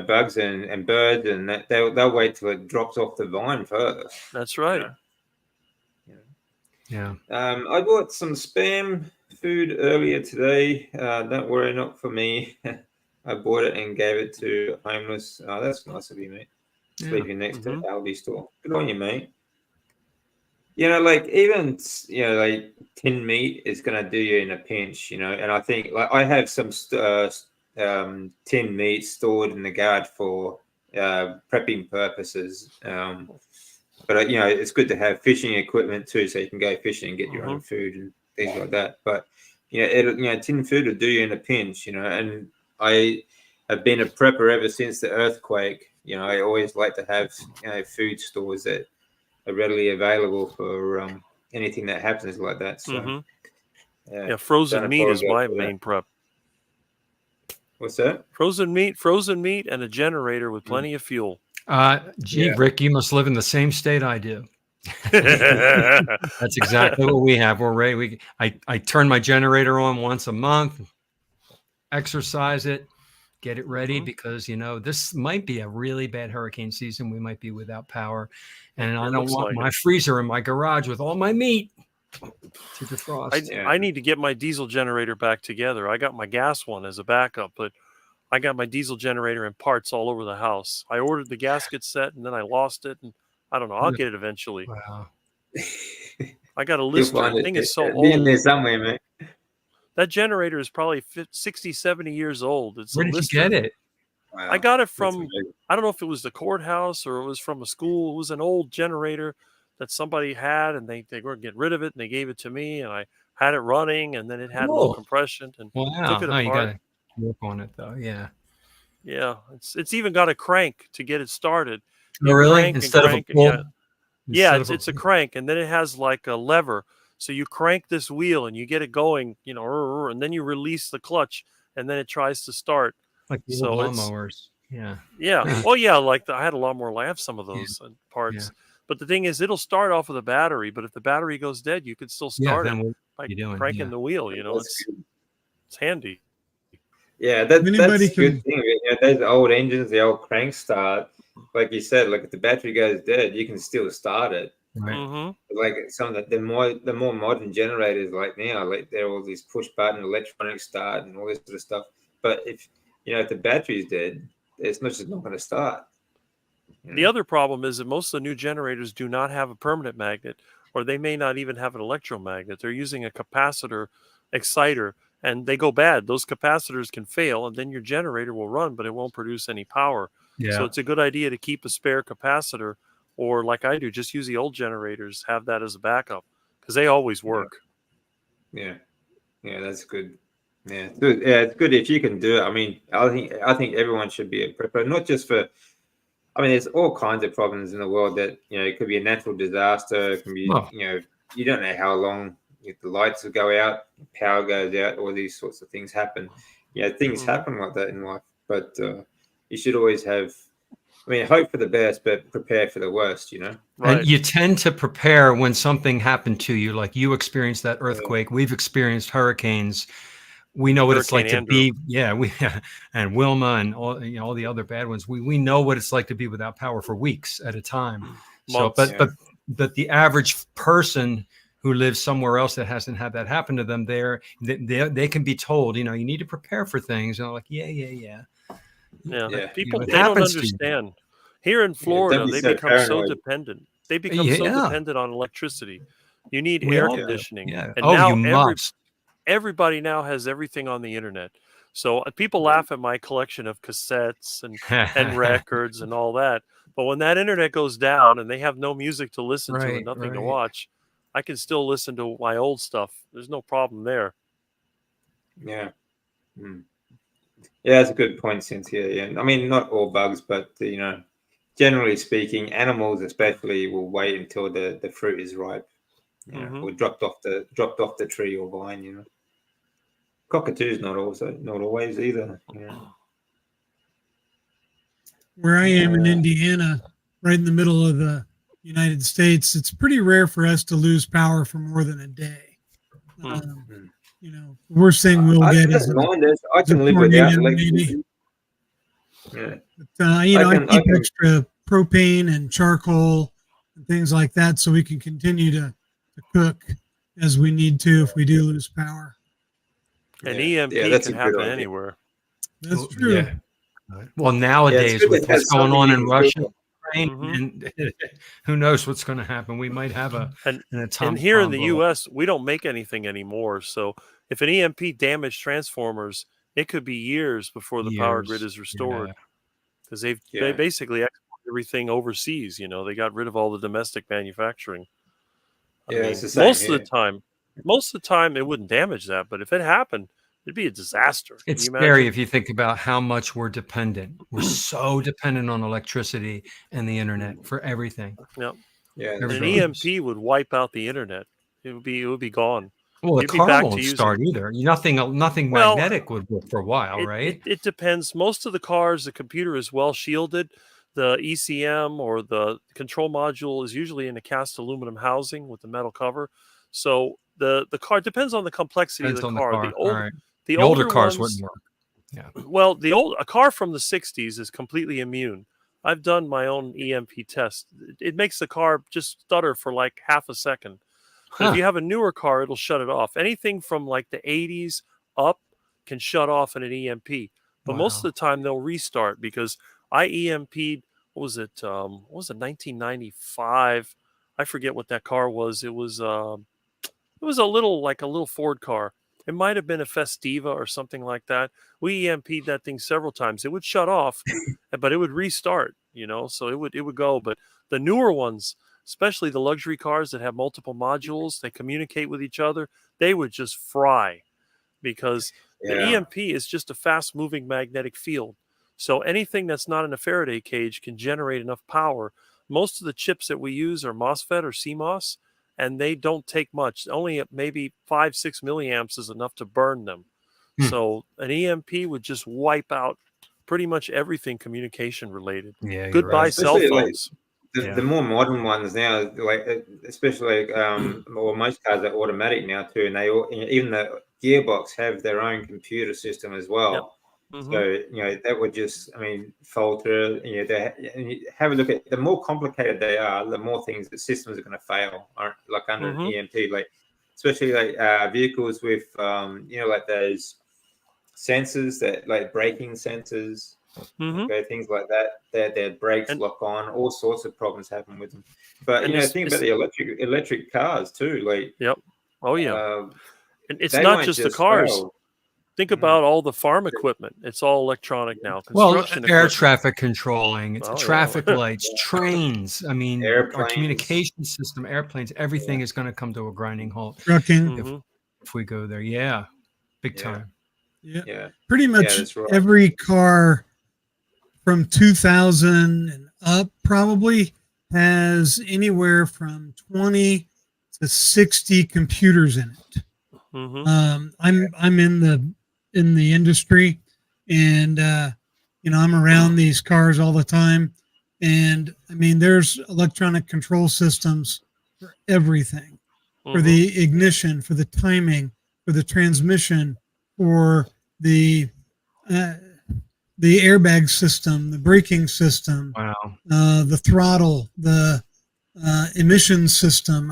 bugs and birds, and that they'll wait till it drops off the vine first. That's right. Yeah. I bought some Spam food earlier today. Don't worry, not for me. I bought it and gave it to a homeless. Oh, that's nice of you, mate. Sleeping next to an Aldi store. Good on you, mate. Like even like tinned meat is gonna do you in a pinch, And I think like I have some tinned meat stored in the garage for prepping purposes. But it's good to have fishing equipment too, so you can go fishing and get your own food and things like that. But tinned food will do you in a pinch, And I have been a prepper ever since the earthquake. I always like to have food stores that are readily available for anything that happens like that. So frozen meat is my main prep. What's that? Frozen meat, and a generator with plenty of fuel. Rick, you must live in the same state I do. That's exactly what we have. We're ready. I turn my generator on once a month, exercise it, get it ready because this might be a really bad hurricane season. We might be without power, and I don't want my freezer in my garage with all my meat to defrost. I need to get my diesel generator back together. I got my gas one as a backup, but I got my diesel generator and parts all over the house. I ordered the gasket set and then I lost it, and I don't know. I'll get it eventually. Wow. I got a list. The thing is so old. In there somewhere, man. That generator is probably 60, 70 years old. Where did you get it? Wow. I got it from, I don't know if it was the courthouse or it was from a school. It was an old generator that somebody had, and they were going to get rid of it, and they gave it to me, and I had it running, and then it had low compression, and took it apart. You got to work on it, though. Yeah. It's even got a crank to get it started. Oh, really? Instead of a pull? It's a crank, and then it has like a lever. So you crank this wheel and you get it going, and then you release the clutch, and then it tries to start. Like the lawnmowers. Yeah. Oh, yeah. I had a lawnmower. I have some of those parts. Yeah. But the thing is, it'll start off with a battery. But if the battery goes dead, you could still start it by cranking the wheel. It's handy. Yeah, that's a good thing. Those old engines, the old crank start, like you said, like if the battery goes dead, you can still start it. Right. Mm-hmm. Like some of the more modern generators, like now, like they're all these push button electronic start and all this sort of stuff. But if the battery's dead, it's just not going to start. The other problem is that most of the new generators do not have a permanent magnet, or they may not even have an electromagnet. They're using a capacitor exciter, and they go bad. Those capacitors can fail, and then your generator will run, but it won't produce any power. Yeah. So it's a good idea to keep a spare capacitor, or like I do, just use the old generators, have that as a backup, because they always work. Yeah, that's good. Yeah, good. Yeah, it's good if you can do it. I mean, I think everyone should be a prepper, not just for. I mean, there's all kinds of problems in the world that it could be a natural disaster. It can be you don't know how long if the lights will go out, power goes out, all these sorts of things happen. Things happen like that in life, but you should always have. I mean, hope for the best, but prepare for the worst. Right. And you tend to prepare when something happened to you, like you experienced that earthquake. We've experienced hurricanes. We know what it's like to be, and Wilma and all the other bad ones. We know what it's like to be without power for weeks at a time. So, but the average person who lives somewhere else that hasn't had that happen to them, they can be told, you need to prepare for things. And I'm like, yeah. People they don't understand. Here in Florida, they become so dependent. They become so dependent on electricity. You need air conditioning. Yeah. And now you must. Everybody now has everything on the internet. So people laugh at my collection of cassettes and records and all that. But when that internet goes down and they have no music to listen to and nothing to watch, I can still listen to my old stuff. There's no problem there. Yeah. Yeah, that's a good point, Cynthia. Yeah. I mean, not all bugs, but, generally speaking, animals especially will wait until the fruit is ripe, or dropped off the tree or vine, Cockatoos not always either. Where I am in Indiana, right in the middle of the United States, it's pretty rare for us to lose power for more than a day. Worst thing we'll get is I can live without electricity. Yeah. But, I keep extra propane and charcoal and things like that so we can continue to cook as we need to if we do lose power. And EMP can happen anywhere. That's true. Yeah. Well, nowadays with what's going on in Russia, and who knows what's going to happen? We might have an atomic. And here in the U.S., we don't make anything anymore. So if an EMP damaged transformers, it could be years before the power grid is restored because they basically export everything overseas. They got rid of all the domestic manufacturing. It's the same most of the time, it wouldn't damage that, but if it happened, it'd be a disaster. It's scary if you think about how much we're dependent. We're so dependent on electricity and the internet for everything. Yep. Yeah. An EMP would wipe out the internet. It would be gone. Well, the car won't start either. Nothing magnetic would work for a while, right? It depends. Most of the cars, the computer is well shielded. The ECM or the control module is usually in a cast aluminum housing with the metal cover. So the car depends on the complexity of the car. The older cars wouldn't work. Yeah. Well, a car from the 60s is completely immune. I've done my own EMP test. It makes the car just stutter for like half a second. If you have a newer car, it'll shut it off. Anything from like the 80s up can shut off in an EMP. But most of the time they'll restart because I EMP'd, what was it 1995? I forget what that car was. It was a little Ford car. It might have been a Festiva or something like that. We EMP'd that thing several times. It would shut off, but it would restart, so it would go. But the newer ones, especially the luxury cars that have multiple modules, they communicate with each other, they would just fry because the EMP is just a fast-moving magnetic field. So anything that's not in a Faraday cage can generate enough power. Most of the chips that we use are MOSFET or CMOS, and they don't take much. Only maybe 5-6 milliamps is enough to burn them. So an EMP would just wipe out pretty much everything communication related. Yeah, goodbye cell phones. The more modern ones now, especially most cars are automatic now too, and they all, even the gearbox have their own computer system as well. Yep. So that would just, falter. Have a look at the more complicated they are, the more things the systems are going to fail. Like under an EMP, especially vehicles with like those sensors that braking sensors, things like that. Their brakes lock on. All sorts of problems happen with them. But think about the electric cars too. Yep. Oh yeah. And it's not just the cars. Fail. Think about all the farm equipment. It's all electronic now. Well, air traffic controlling, traffic lights, trains. Our communication system, airplanes, everything is going to come to a grinding halt. Trucking. If we go there. Yeah. Big time. Yeah. Pretty much every car from 2000 and up probably has anywhere from 20 to 60 computers in it. I'm in the industry, and I'm around these cars all the time, and there's electronic control systems for everything, for the ignition, for the timing, for the transmission, for the airbag system, the braking system, the throttle, the emission system.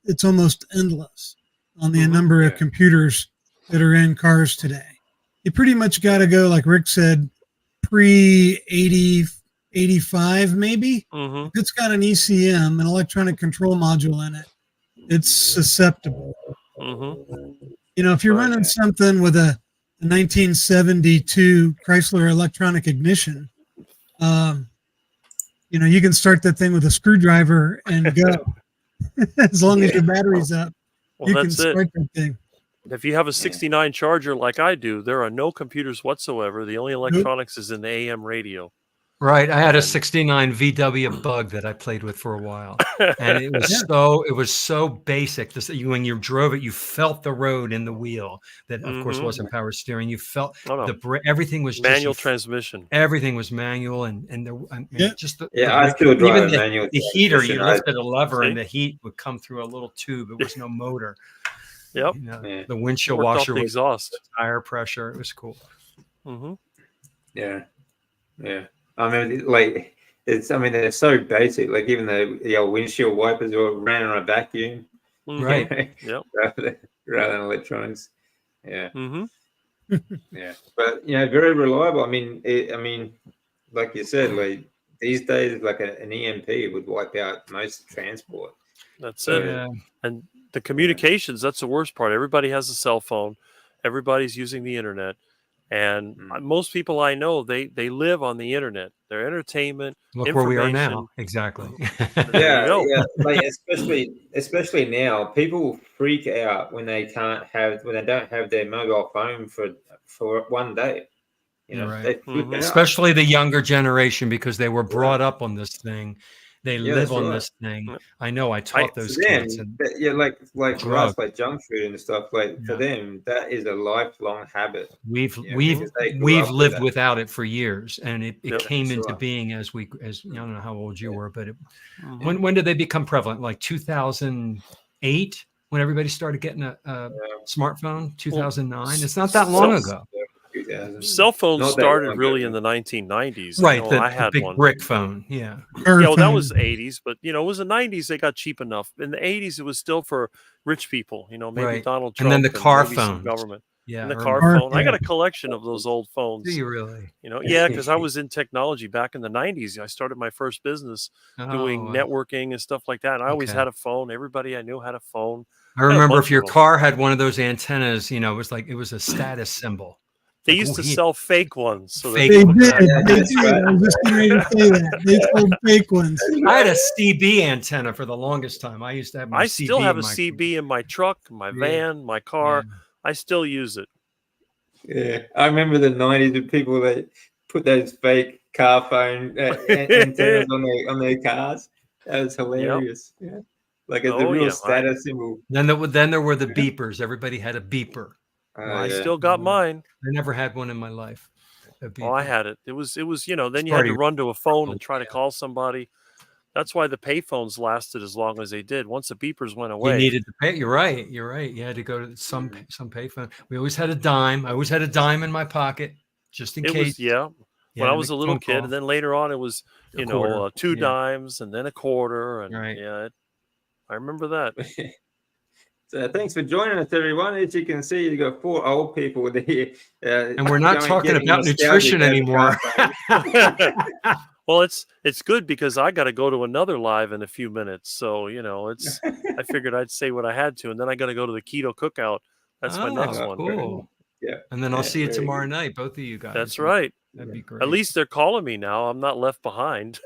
It's almost endless on the number of computers that are in cars today. You pretty much got to go, like Rick said, pre-80, 85 maybe. If it's got an ECM, an electronic control module in it, it's susceptible. You know, if you're running something with a 1972 Chrysler electronic ignition, you know, you can start that thing with a screwdriver and go. As long as your battery's up, you can start that thing. If you have a 69 charger like I do, there are no computers whatsoever. The only electronics is in the AM radio. Right. I had a 69 VW Bug that I played with for a while. And it was so basic. When you drove it, you felt the road in the wheel. That of course wasn't power steering. You felt everything was manual transmission. Everything was manual, and just I still drive manual. The heater, you lifted a lever and the heat would come through a little tube. It was no motor. Yep. You know, the windshield washer with exhaust, tire pressure. It was cool. Yeah. I mean, like they're so basic. Like even the old windshield wipers ran on a vacuum, right? Yep. rather than electronics. Yeah. Yeah. But you know, very reliable. I mean, like you said, like these days, like an EMP would wipe out most transport. That's it. Yeah. And the communications, that's the worst part. Everybody has a cell phone. Everybody's using the internet. And most people I know, they live on the internet. Their entertainment. Look where we are now. Exactly. Yeah. Like especially now, people freak out when they don't have their mobile phone for one day. You know, right. Especially the younger generation, because they were brought up on this thing. They live on this thing. I know. I taught those kids. Like for us, like junk food and stuff. Like for them, that is a lifelong habit. We've lived without it for years, and it came into being as I don't know how old you were, but when did they become prevalent? Like 2008, when everybody started getting a smartphone. 2009. It's not that long ago. Cell phones started really in the 1990s. Right, I had big one brick phone. Yeah. Well, that was 80s, but it was the 90s. They got cheap enough. In the 80s, it was still for rich people. Maybe Donald Trump, and then the car phone, government. Yeah, and the car phone. I got a collection of those old phones. Do you really? Yeah, because I was in technology back in the 90s. I started my first business doing networking and stuff like that. And I always had a phone. Everybody I knew had a phone. I remember if your car had one of those antennas, it was a status symbol. They used to sell fake ones. So they did. I was just going to say that. They sold fake ones. I had a CB antenna for the longest time. I used to have my CB. Still have a CB in my truck, my van, my car. Yeah. I still use it. Yeah. I remember the 90s with people that put those fake car phone antennas on their cars. That was hilarious. Yep. Yeah. Like as a real status symbol. Then there were the beepers. Everybody had a beeper. I still got mine. I never had one in my life. I had it. It was, then you had to run to a phone and try to call somebody. That's why the pay phones lasted as long as they did. Once the beepers went away. You needed to pay. You're right. You had to go to some pay phone. We always had a dime. I always had a dime in my pocket just in case. When I was a little kid. And then later on it was, two dimes and then a quarter. And I remember that. So thanks for joining us, everyone. As you can see, you've got 4 old people here. And we're not talking about nutrition anymore. Well, it's good because I got to go to another live in a few minutes. So, I figured I'd say what I had to. And then I got to go to the keto cookout. That's my next one. Cool. Yeah. And then I'll see you tomorrow night, both of you guys. That's right. That'd be great. At least they're calling me now. I'm not left behind.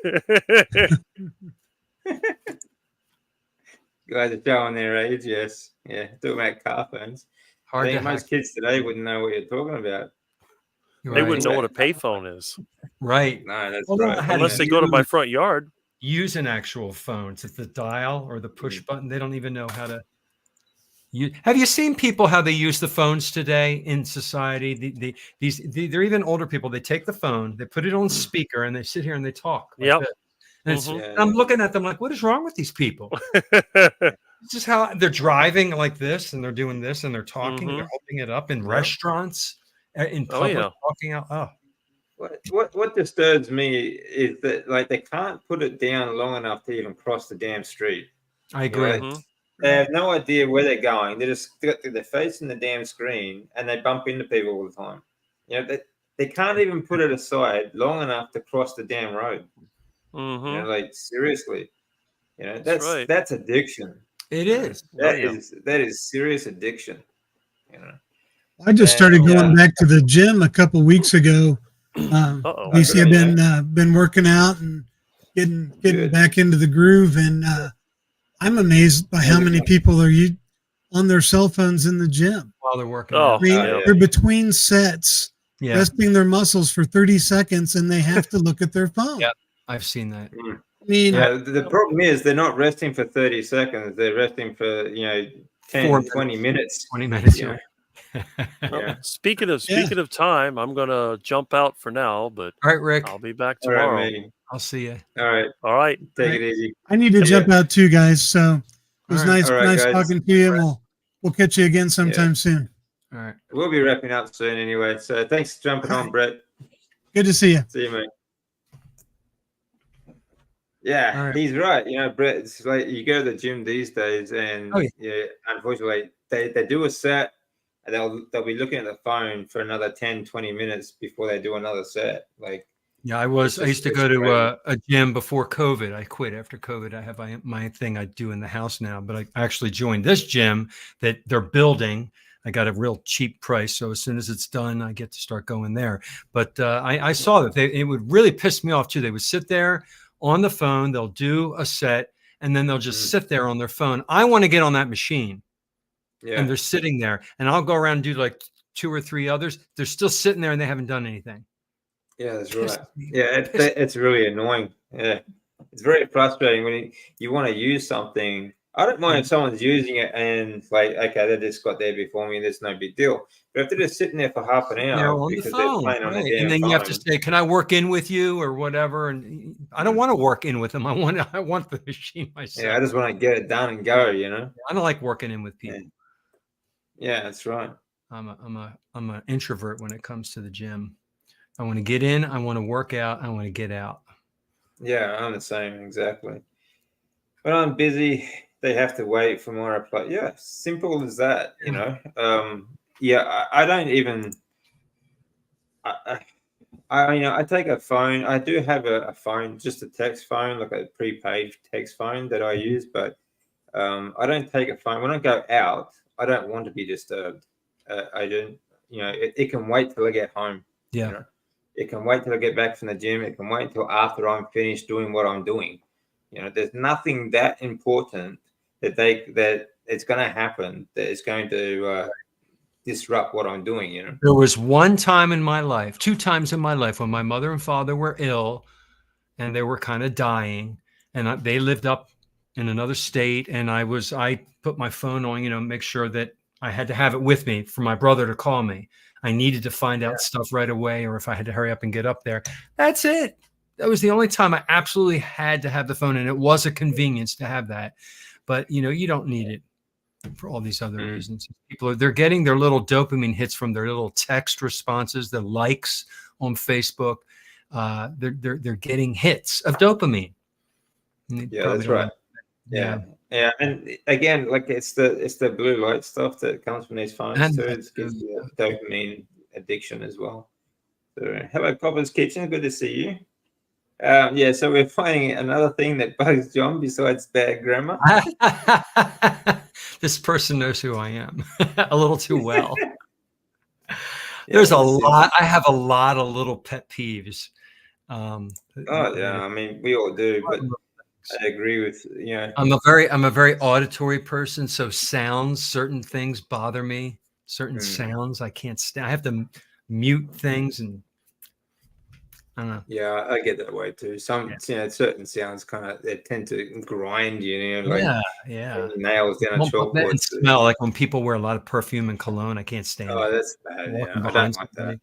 You guys are showing their age, yes. Yeah, talking about car phones. I think most kids today wouldn't know what you're talking about. They wouldn't know what a payphone is. Right. No, that's right. Unless they go to my front yard. Use an actual phone. It's the dial or the push button. They don't even know how to use. Have you seen people how they use the phones today in society? They're even older people. They take the phone, they put it on speaker, and they sit here and they talk. Yep. And I'm looking at them like, what is wrong with these people? It's just how they're driving like this, and they're doing this, and they're talking. They're holding it up in restaurants, in public, talking out. Oh, what disturbs me is that they can't put it down long enough to even cross the damn street. I agree. They have no idea where they're going. They're facing the damn screen, and they bump into people all the time. They're they can't even put it aside long enough to cross the damn road. Mm-hmm. You know, like seriously, you know, that's addiction. It is. That is serious addiction. You know, I just started going back to the gym a couple weeks ago. BC, I've been working out and getting back into the groove, and I'm amazed by how many people are on their cell phones in the gym while they're working out. I mean, they're between sets, resting their muscles for 30 seconds, and they have to look at their phone. Yeah, I've seen that. I mean, the problem is they're not resting for 30 seconds. They're resting for 10, 20 minutes. 20 minutes. You know? Well, speaking of time, I'm gonna jump out for now, but all right, Rick, I'll be back tomorrow. Right, I'll see you. All right. Take it easy. I need to jump out too, guys. So it was nice talking to you, and we'll catch you again sometime soon. All right, we'll be wrapping up soon anyway. So thanks for jumping on, Brett. Good to see you. See you, mate. Yeah, he's right. You know, Brett, it's like you go to the gym these days, and unfortunately, they do a set. And they'll be looking at the phone for another 10, 20 minutes before they do another set. Like, I used to go to a gym before COVID. I quit after COVID. I have my thing I do in the house now, but I actually joined this gym that they're building. I got a real cheap price. So as soon as it's done, I get to start going there. But I saw that it would really piss me off too. They would sit there on the phone. They'll do a set and then they'll just sit there on their phone. I want to get on that machine. Yeah. And they're sitting there, and I'll go around and do like 2 or 3 others. They're still sitting there, and they haven't done anything. Yeah, that's right. Yeah, it's really annoying. Yeah, it's very frustrating when you want to use something. I don't mind if someone's using it and like, okay, they just got there before me, and there's no big deal. But if they're just sitting there for half an hour because they're playing on the damn and then you have to say, "Can I work in with you?" or whatever. And I don't want to work in with them. I want the machine myself. Yeah, I just want to get it done and go. You know, I don't like working in with people. Yeah, that's right. I'm an introvert when it comes to the gym. I want to get in, I want to work out, I want to get out. Yeah, I'm the same exactly. When I'm busy, they have to wait for my reply. Yeah, simple as that. You know. I don't even. I take a phone. I do have a phone, just a text phone, like a prepaid text phone that I use, but I don't take a phone when I go out. I don't want to be disturbed. I don't, it can wait till I get home. Yeah. You know? It can wait till I get back from the gym. It can wait until after I'm finished doing what I'm doing. You know, there's nothing that important that it's going to happen that is going to disrupt what I'm doing. You know, there was one time in my life, 2 times in my life when my mother and father were ill and they were kind of dying, and they lived up in another state, and I put my phone on, make sure that I had to have it with me for my brother to call me. I needed to find out stuff right away, or if I had to hurry up and get up there. That's it. That was the only time I absolutely had to have the phone, and it was a convenience to have that. But you don't need it for all these other reasons. They're getting their little dopamine hits from their little text responses, the likes on Facebook. They're getting hits of dopamine. Yeah, that's right. Yeah, and again, like it's the blue light stuff that comes from these phones, so it's the dopamine addiction as well. So, hello, Copper's Kitchen, good to see you. So we're finding another thing that bugs John besides bad grammar. This person knows who I am a little too well. There's a lot. I have a lot of little pet peeves. I mean, we all do, but I agree with I'm a very auditory person, so certain things bother me. Certain sounds I can't stand. I have to mute things, and I don't know. Yeah, I get that way too. Certain sounds they tend to grind you. Like nails down a chalkboard. And smell like when people wear a lot of perfume and cologne. I can't stand it. Oh, that's bad. Yeah, I don't like that.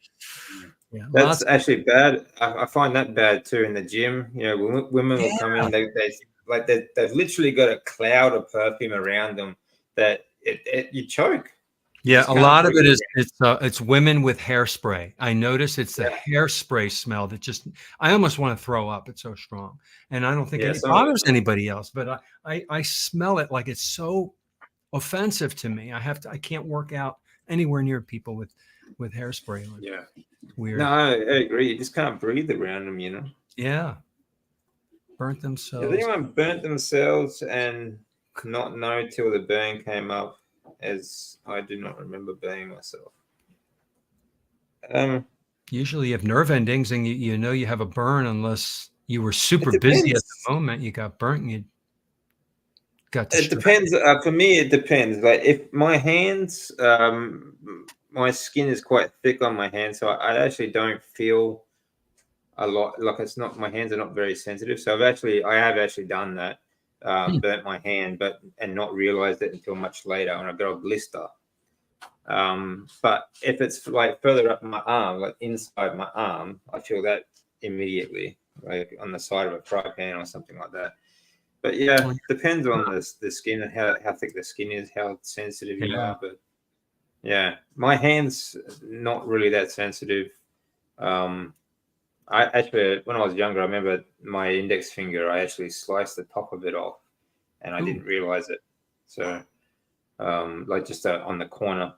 Yeah, that's actually bad. I find that bad too in the gym. When women will come in, they've literally got a cloud of perfume around them that you choke. Yeah, a lot of it is it's women with hairspray. I notice it's the hairspray smell that I almost want to throw up. It's so strong, and I don't think it bothers anybody else. But I smell it like it's so offensive to me. I can't work out anywhere near people with with hairspray on. Yeah. Weird. No, I agree. You just can't breathe around them, you know. Yeah. Burnt themselves. Has anyone burnt themselves and not know till the burn came up? As I do not remember burning myself. Usually you have nerve endings and you know you have a burn unless you were super busy at the moment. You got burnt and you got distracted. It depends. For me, it depends. Like if my hands, my skin is quite thick on my hands, so I actually don't feel a lot. Like it's not, my hands are not very sensitive. So I have actually done that, burnt my hand, and not realized it until much later when I got a blister. But if it's like further up my arm, like inside my arm, I feel that immediately, like on the side of a fry pan or something like that. But yeah, depends on the skin and how thick the skin is, how sensitive you are. But yeah, my hands not really that sensitive. I actually, when I was younger, I remember my index finger, I actually sliced the top of it off, and I didn't realize it. So, like just on the corner.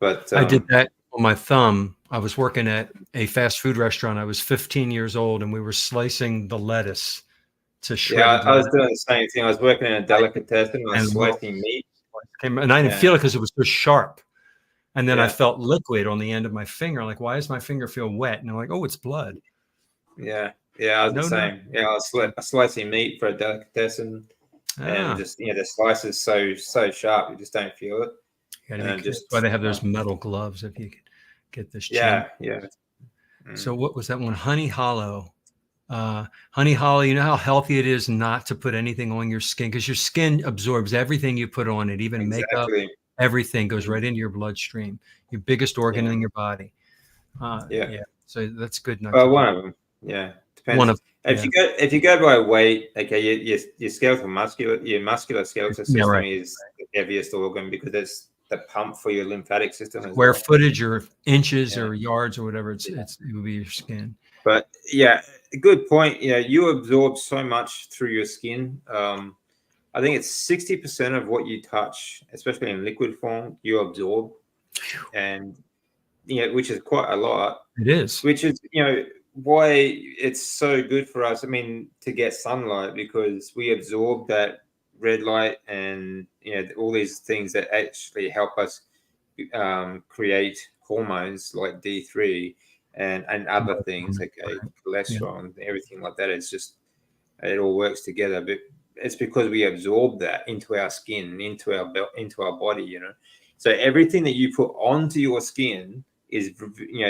But I did that on my thumb. I was working at a fast food restaurant. I was 15 years old, and we were slicing the lettuce to shred. Yeah, I was doing the same thing. I was working in a delicatessen. I was slicing meat, and I didn't feel it because it was so sharp. And then I felt liquid on the end of my finger. Like, why does my finger feel wet? And I'm like, oh, it's blood. Yeah, I was the same. Yeah, I was slicing meat for a delicatessen, and just the slice is so sharp, you just don't feel it. And that's why they have those metal gloves if you could get this. Yeah. So what was that one? Honey Hollow. Honey Hollow, you know how healthy it is not to put anything on your skin because your skin absorbs everything you put on it, even makeup, everything goes right into your bloodstream, your biggest organ in your body. So that's good. Well, one of them. Yeah. Depends. One of if you go by weight, okay, your skeletal muscular skeletal system is the heaviest organ because it's the pump for your lymphatic system. Square footage or inches or yards or whatever, it will be your skin. But yeah, good point. You absorb so much through your skin. I think it's 60% of what you touch, especially in liquid form, you absorb, and which is quite a lot. It is. Which is why it's so good for us. I mean, to get sunlight because we absorb that red light and all these things that actually help us create hormones like D3 and other things, cholesterol and everything like that. It's just it all works together, but it's because we absorb that into our skin, into our body. So everything that you put onto your skin is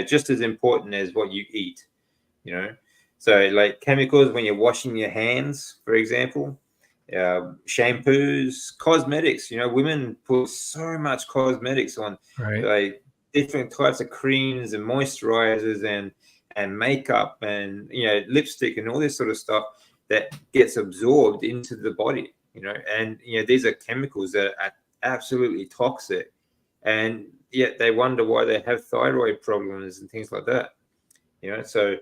just as important as what you eat. So like chemicals when you're washing your hands, for example. Shampoos, cosmetics. Women put so much cosmetics on, like different types of creams and moisturizers and makeup and lipstick and all this sort of stuff that gets absorbed into the body. And these are chemicals that are absolutely toxic, and yet they wonder why they have thyroid problems and things like that. So.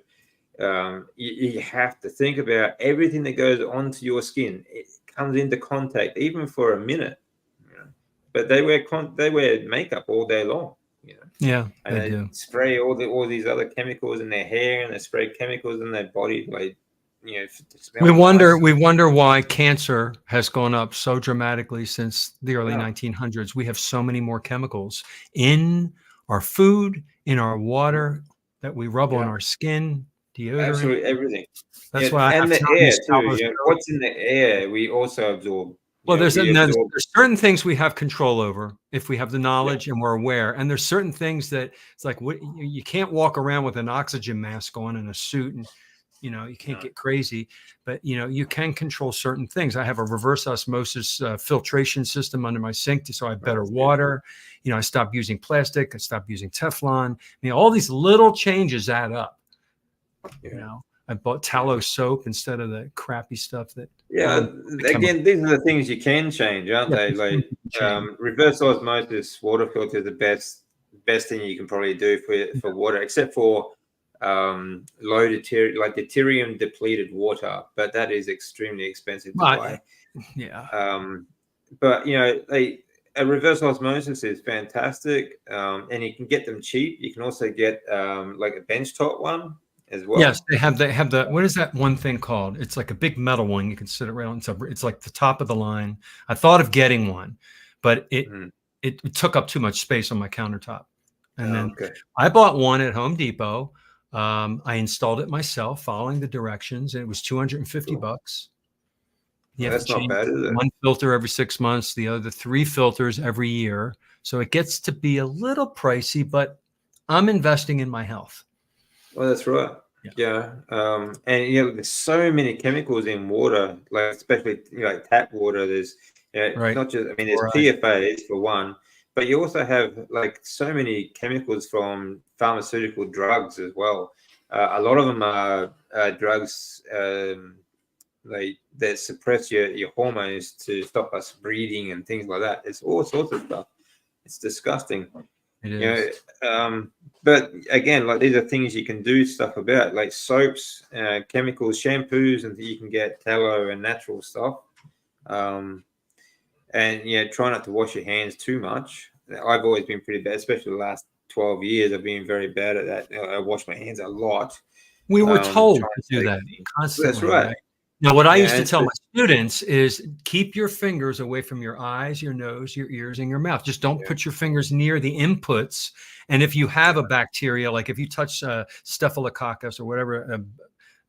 You have to think about everything that goes onto your skin. It comes into contact even for a minute, but they wear makeup all day long, Yeah, and they do. Spray all these other chemicals in their hair, and they spray chemicals in their body, like we wonder why cancer has gone up so dramatically since the early 1900s. We have so many more chemicals in our food, in our water that we rub on our skin. Deodorant. Absolutely everything. That's why and the air too. What's in the air, we also absorb. Well, there's certain things we have control over if we have the knowledge and we're aware. And there's certain things that it's like you can't walk around with an oxygen mask on and a suit, and you can't get crazy. But you can control certain things. I have a reverse osmosis filtration system under my sink, so I have better water. I stopped using plastic. I stopped using Teflon. All these little changes add up. I bought tallow soap instead of the crappy stuff that. Again, these are the things you can change, aren't they? Like reverse osmosis water filter is the best thing you can probably do for water, except for low deuterium, like deuterium depleted water, but that is extremely expensive to buy. Yeah. But a reverse osmosis is fantastic, and you can get them cheap. You can also get like a benchtop one as well. Yes, they have the what is that one thing called? It's like a big metal one. You can sit it right on. It's like the top of the line. I thought of getting one, but it took up too much space on my countertop. And then I bought one at Home Depot. I installed it myself, following the directions, and it was $250. You have That's not bad, is it? One filter every 6 months, the other 3 filters every year. So it gets to be a little pricey, but I'm investing in my health. Well, that's right. Yeah. And there's so many chemicals in water, like especially like tap water. There's not just, I mean, there's PFAs for one, but you also have like so many chemicals from pharmaceutical drugs as well. A lot of them are drugs that suppress your hormones to stop us breeding and things like that. It's all sorts of stuff. It's disgusting. It is. But again, like these are things you can do stuff about, like soaps, chemicals, shampoos, and you can get tallow and natural stuff. And try not to wash your hands too much. I've always been pretty bad, especially the last 12 years. I've been very bad at that. I wash my hands a lot. We were told to do that constantly. That's right. Now, what I used to tell my students is keep your fingers away from your eyes, your nose, your ears, and your mouth. Just don't put your fingers near the inputs. And if you have a bacteria, like if you touch Staphylococcus or whatever,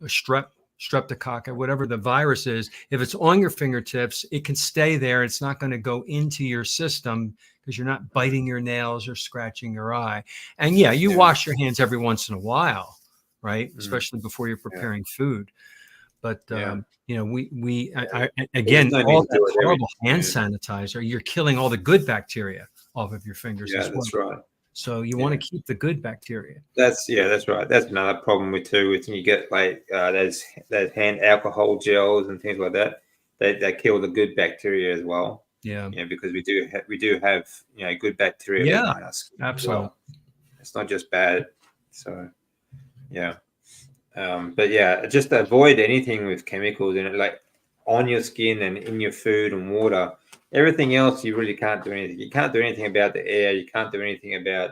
a streptococcus, whatever the virus is, if it's on your fingertips, it can stay there. It's not going to go into your system because you're not biting your nails or scratching your eye. And you wash your hands every once in a while, right? Especially before you're preparing food. But again, all that horrible hand sanitizer, you're killing all the good bacteria off of your fingers as well. That's right. So you want to keep the good bacteria. That's right. That's another problem with you get like those hand alcohol gels and things like that. They kill the good bacteria as well. Yeah. Because we do have good bacteria in us. Absolutely. Well. It's not just bad. So but just avoid anything with chemicals in it, like on your skin and in your food and water. Everything else, you really can't do anything. You can't do anything about the air. You can't do anything about,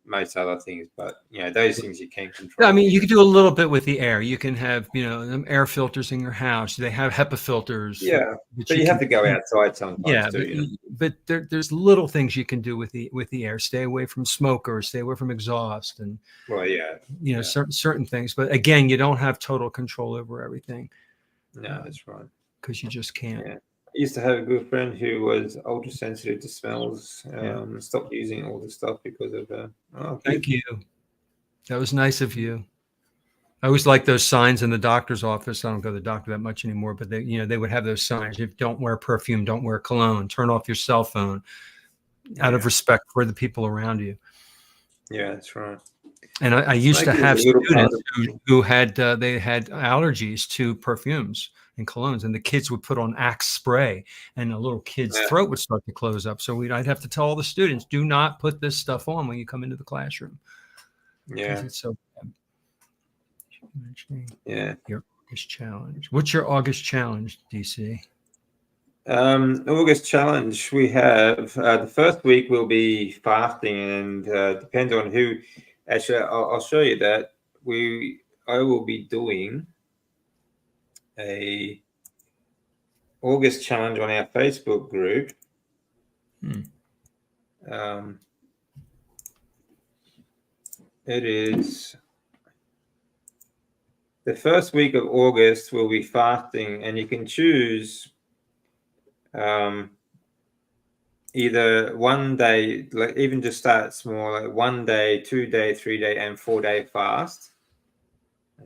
most other things. But those things you can control. I mean, you can do a little bit with the air. You can have, air filters in your house. They have HEPA filters. Yeah, but you have to go outside sometimes. Yeah, too, but there's little things you can do with the air. Stay away from smoke or stay away from exhaust, and certain things. But again, you don't have total control over everything. No, that's right. Because you just can't. Yeah. I used to have a good friend who was ultra sensitive to smells. Stopped using all the stuff because of. Thank you. That was nice of you. I always like those signs in the doctor's office. I don't go to the doctor that much anymore, but they would have those signs. If don't wear perfume, don't wear cologne, turn off your cell phone, out of respect for the people around you. Yeah, that's right. And I used to have students who had they had allergies to perfumes and colognes, and the kids would put on Axe spray, and a little kid's throat would start to close up. So I'd have to tell all the students, do not put this stuff on when you come into the classroom. Yeah. It's so bad. Your August challenge. What's your August challenge, DC? August challenge, we have the first week will be fasting, and depends on who. Actually, I'll show you that. I will be doing a August challenge on our Facebook group. It is the first week of August. We'll be fasting, and you can choose either one day, like even just start small, like 1 day, 2 day, 3 day, and 4 day fast.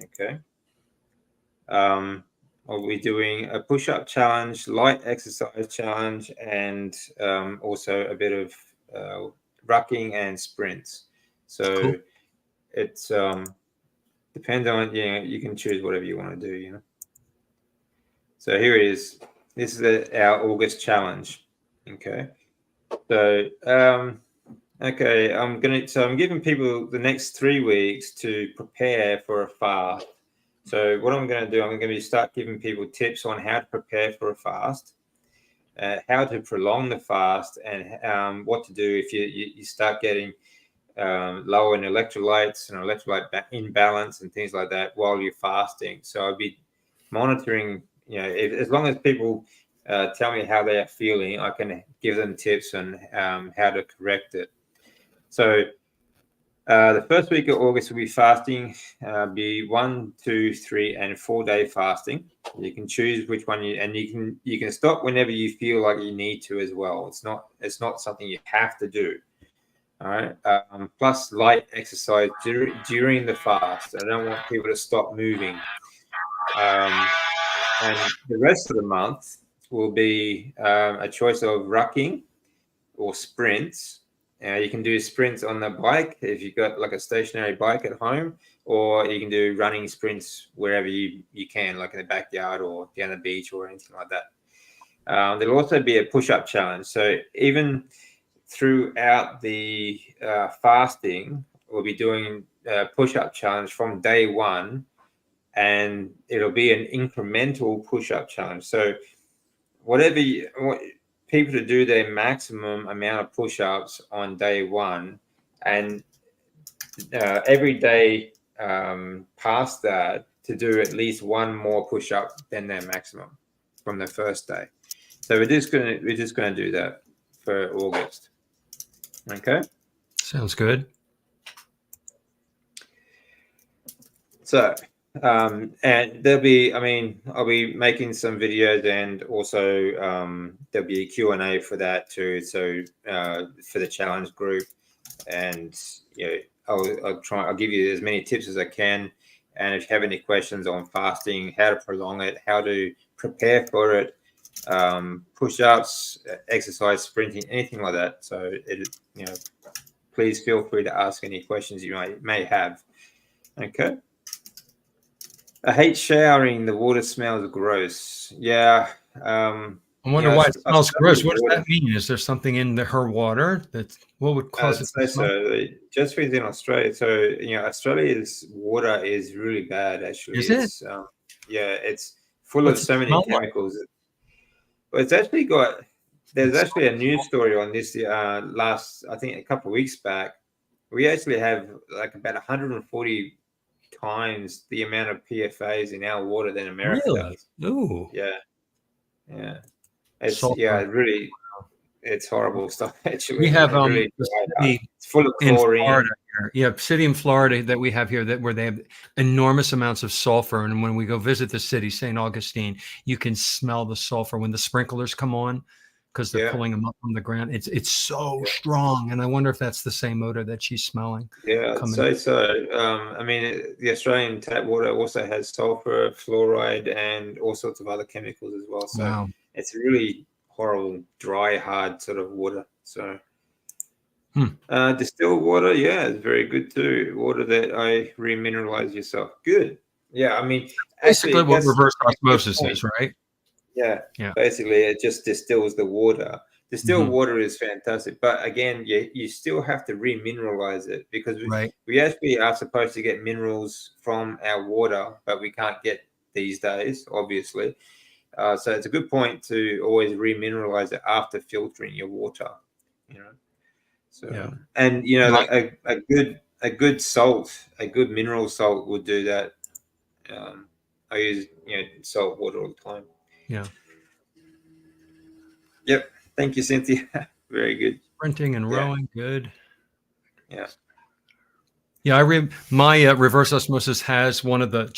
Okay. I'll be doing a push-up challenge, light exercise challenge, and also a bit of rucking and sprints. So cool. It's depends on you can choose whatever you want to do. So here it is. This is our August challenge. Okay. So I'm giving people the next 3 weeks to prepare for a fast. So what I'm going to do, I'm going to start giving people tips on how to prepare for a fast. how to prolong the fast, and what to do if you start getting low in electrolytes and electrolyte imbalance and things like that while you're fasting. So I'll be monitoring, as long as people tell me how they are feeling, I can give them tips on how to correct it. So the first week of August will be fasting, be 1, 2, 3, and 4 day fasting. You can choose which one you can stop whenever you feel like you need to as well. It's not something you have to do. All right. Plus light exercise during the fast. I don't want people to stop moving. And the rest of the month will be a choice of rucking or sprints. You can do sprints on the bike if you've got like a stationary bike at home, or you can do running sprints wherever you can, like in the backyard or down the beach or anything like that. There'll also be a push-up challenge. So even throughout the fasting, we'll be doing a push-up challenge from day 1, and it'll be an incremental push-up challenge. So whatever people to do their maximum amount of push-ups on day 1, and every day past that to do at least 1 more push-up than their maximum from the first day. So we're just gonna do that for August. Okay. Sounds good. So, and there'll be, I'll be making some videos, and also there'll be a Q&A for that too. So for the challenge group, and I'll give you as many tips as I can. And if you have any questions on fasting, how to prolong it, how to prepare for it, push-ups, exercise, sprinting, anything like that. So please feel free to ask any questions you may have. Okay. I hate showering. The water smells gross. Yeah. I wonder why it smells gross. What does that mean? Is there something in her water what would cause it to smell? So just in Australia. So Australia's water is really bad. Actually, is it? It's full of so many chemicals. But it's actually there's actually a news story on this last, I think, a couple of weeks back. We actually have like about 140 times the amount of PFAs in our water than America does. Ooh. Yeah. It's really, it's horrible stuff. Actually, we have it's full of chlorine. City in Florida that we have here where they have enormous amounts of sulfur, and when we go visit the city, St. Augustine, you can smell the sulfur when the sprinklers come on, because they're pulling them up from the ground. It's so strong, and I wonder if that's the same odor that she's smelling. Yeah, I'd say so. The Australian tap water also has sulfur, fluoride, and all sorts of other chemicals as well. So it's really horrible, dry, hard sort of water. So distilled water, it's very good too. Water that I remineralize yourself. Good. Yeah, basically what reverse osmosis is, right? Yeah. Basically, it just distills the water. Distilled water is fantastic, but again, you still have to remineralize it, because we actually are supposed to get minerals from our water, but we can't get these days, obviously. So it's a good point to always remineralize it after filtering your water. So and a good salt, a good mineral salt would do that. I use salt water all the time. Yeah. Yep. Thank you, Cynthia. Very good. Sprinting and rowing, good. Yeah. Yeah, my reverse osmosis has one of the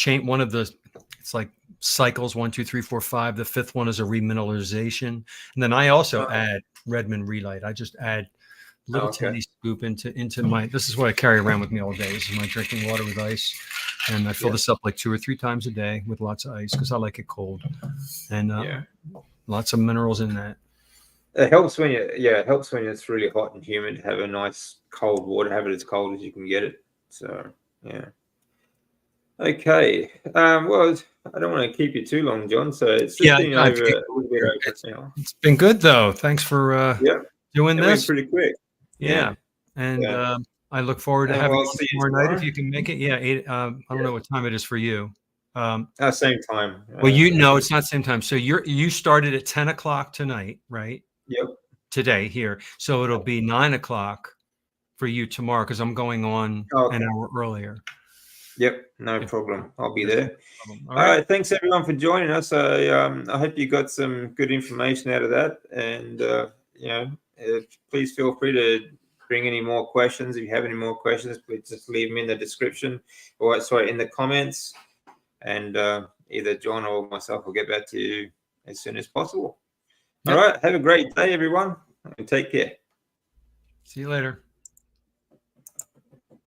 it's like cycles 1, 2, 3, 4, 5. The 5th one is a remineralization, and then I also add Redmond Relight. I just add little tiny scoop into my. This is what I carry around with me all day. This is my drinking water with ice, and I fill this up like 2 or 3 times a day with lots of ice because I like it cold, and lots of minerals in that. It helps when it's really hot and humid to have a nice cold water. Have it as cold as you can get it. So okay. Well, I don't want to keep you too long, John. So it's just been over a little bit over now. It's been good though. Thanks for doing this. Pretty quick. Yeah. And I look forward to having you tomorrow night if you can make it. Yeah, 8. I don't know what time it is for you. Same time. Well, it's not same time. So you started at 10 o'clock tonight, right? Yep. Today here. So it'll be 9 o'clock for you tomorrow because I'm going on an hour earlier. Yep, no problem. I'll be there. All right. Thanks everyone for joining us. I hope you got some good information out of that. And please feel free to bring any more questions. If you have any more questions, please just leave them in the description in the comments. And either John or myself will get back to you as soon as possible. Yep. All right. Have a great day, everyone, and take care. See you later.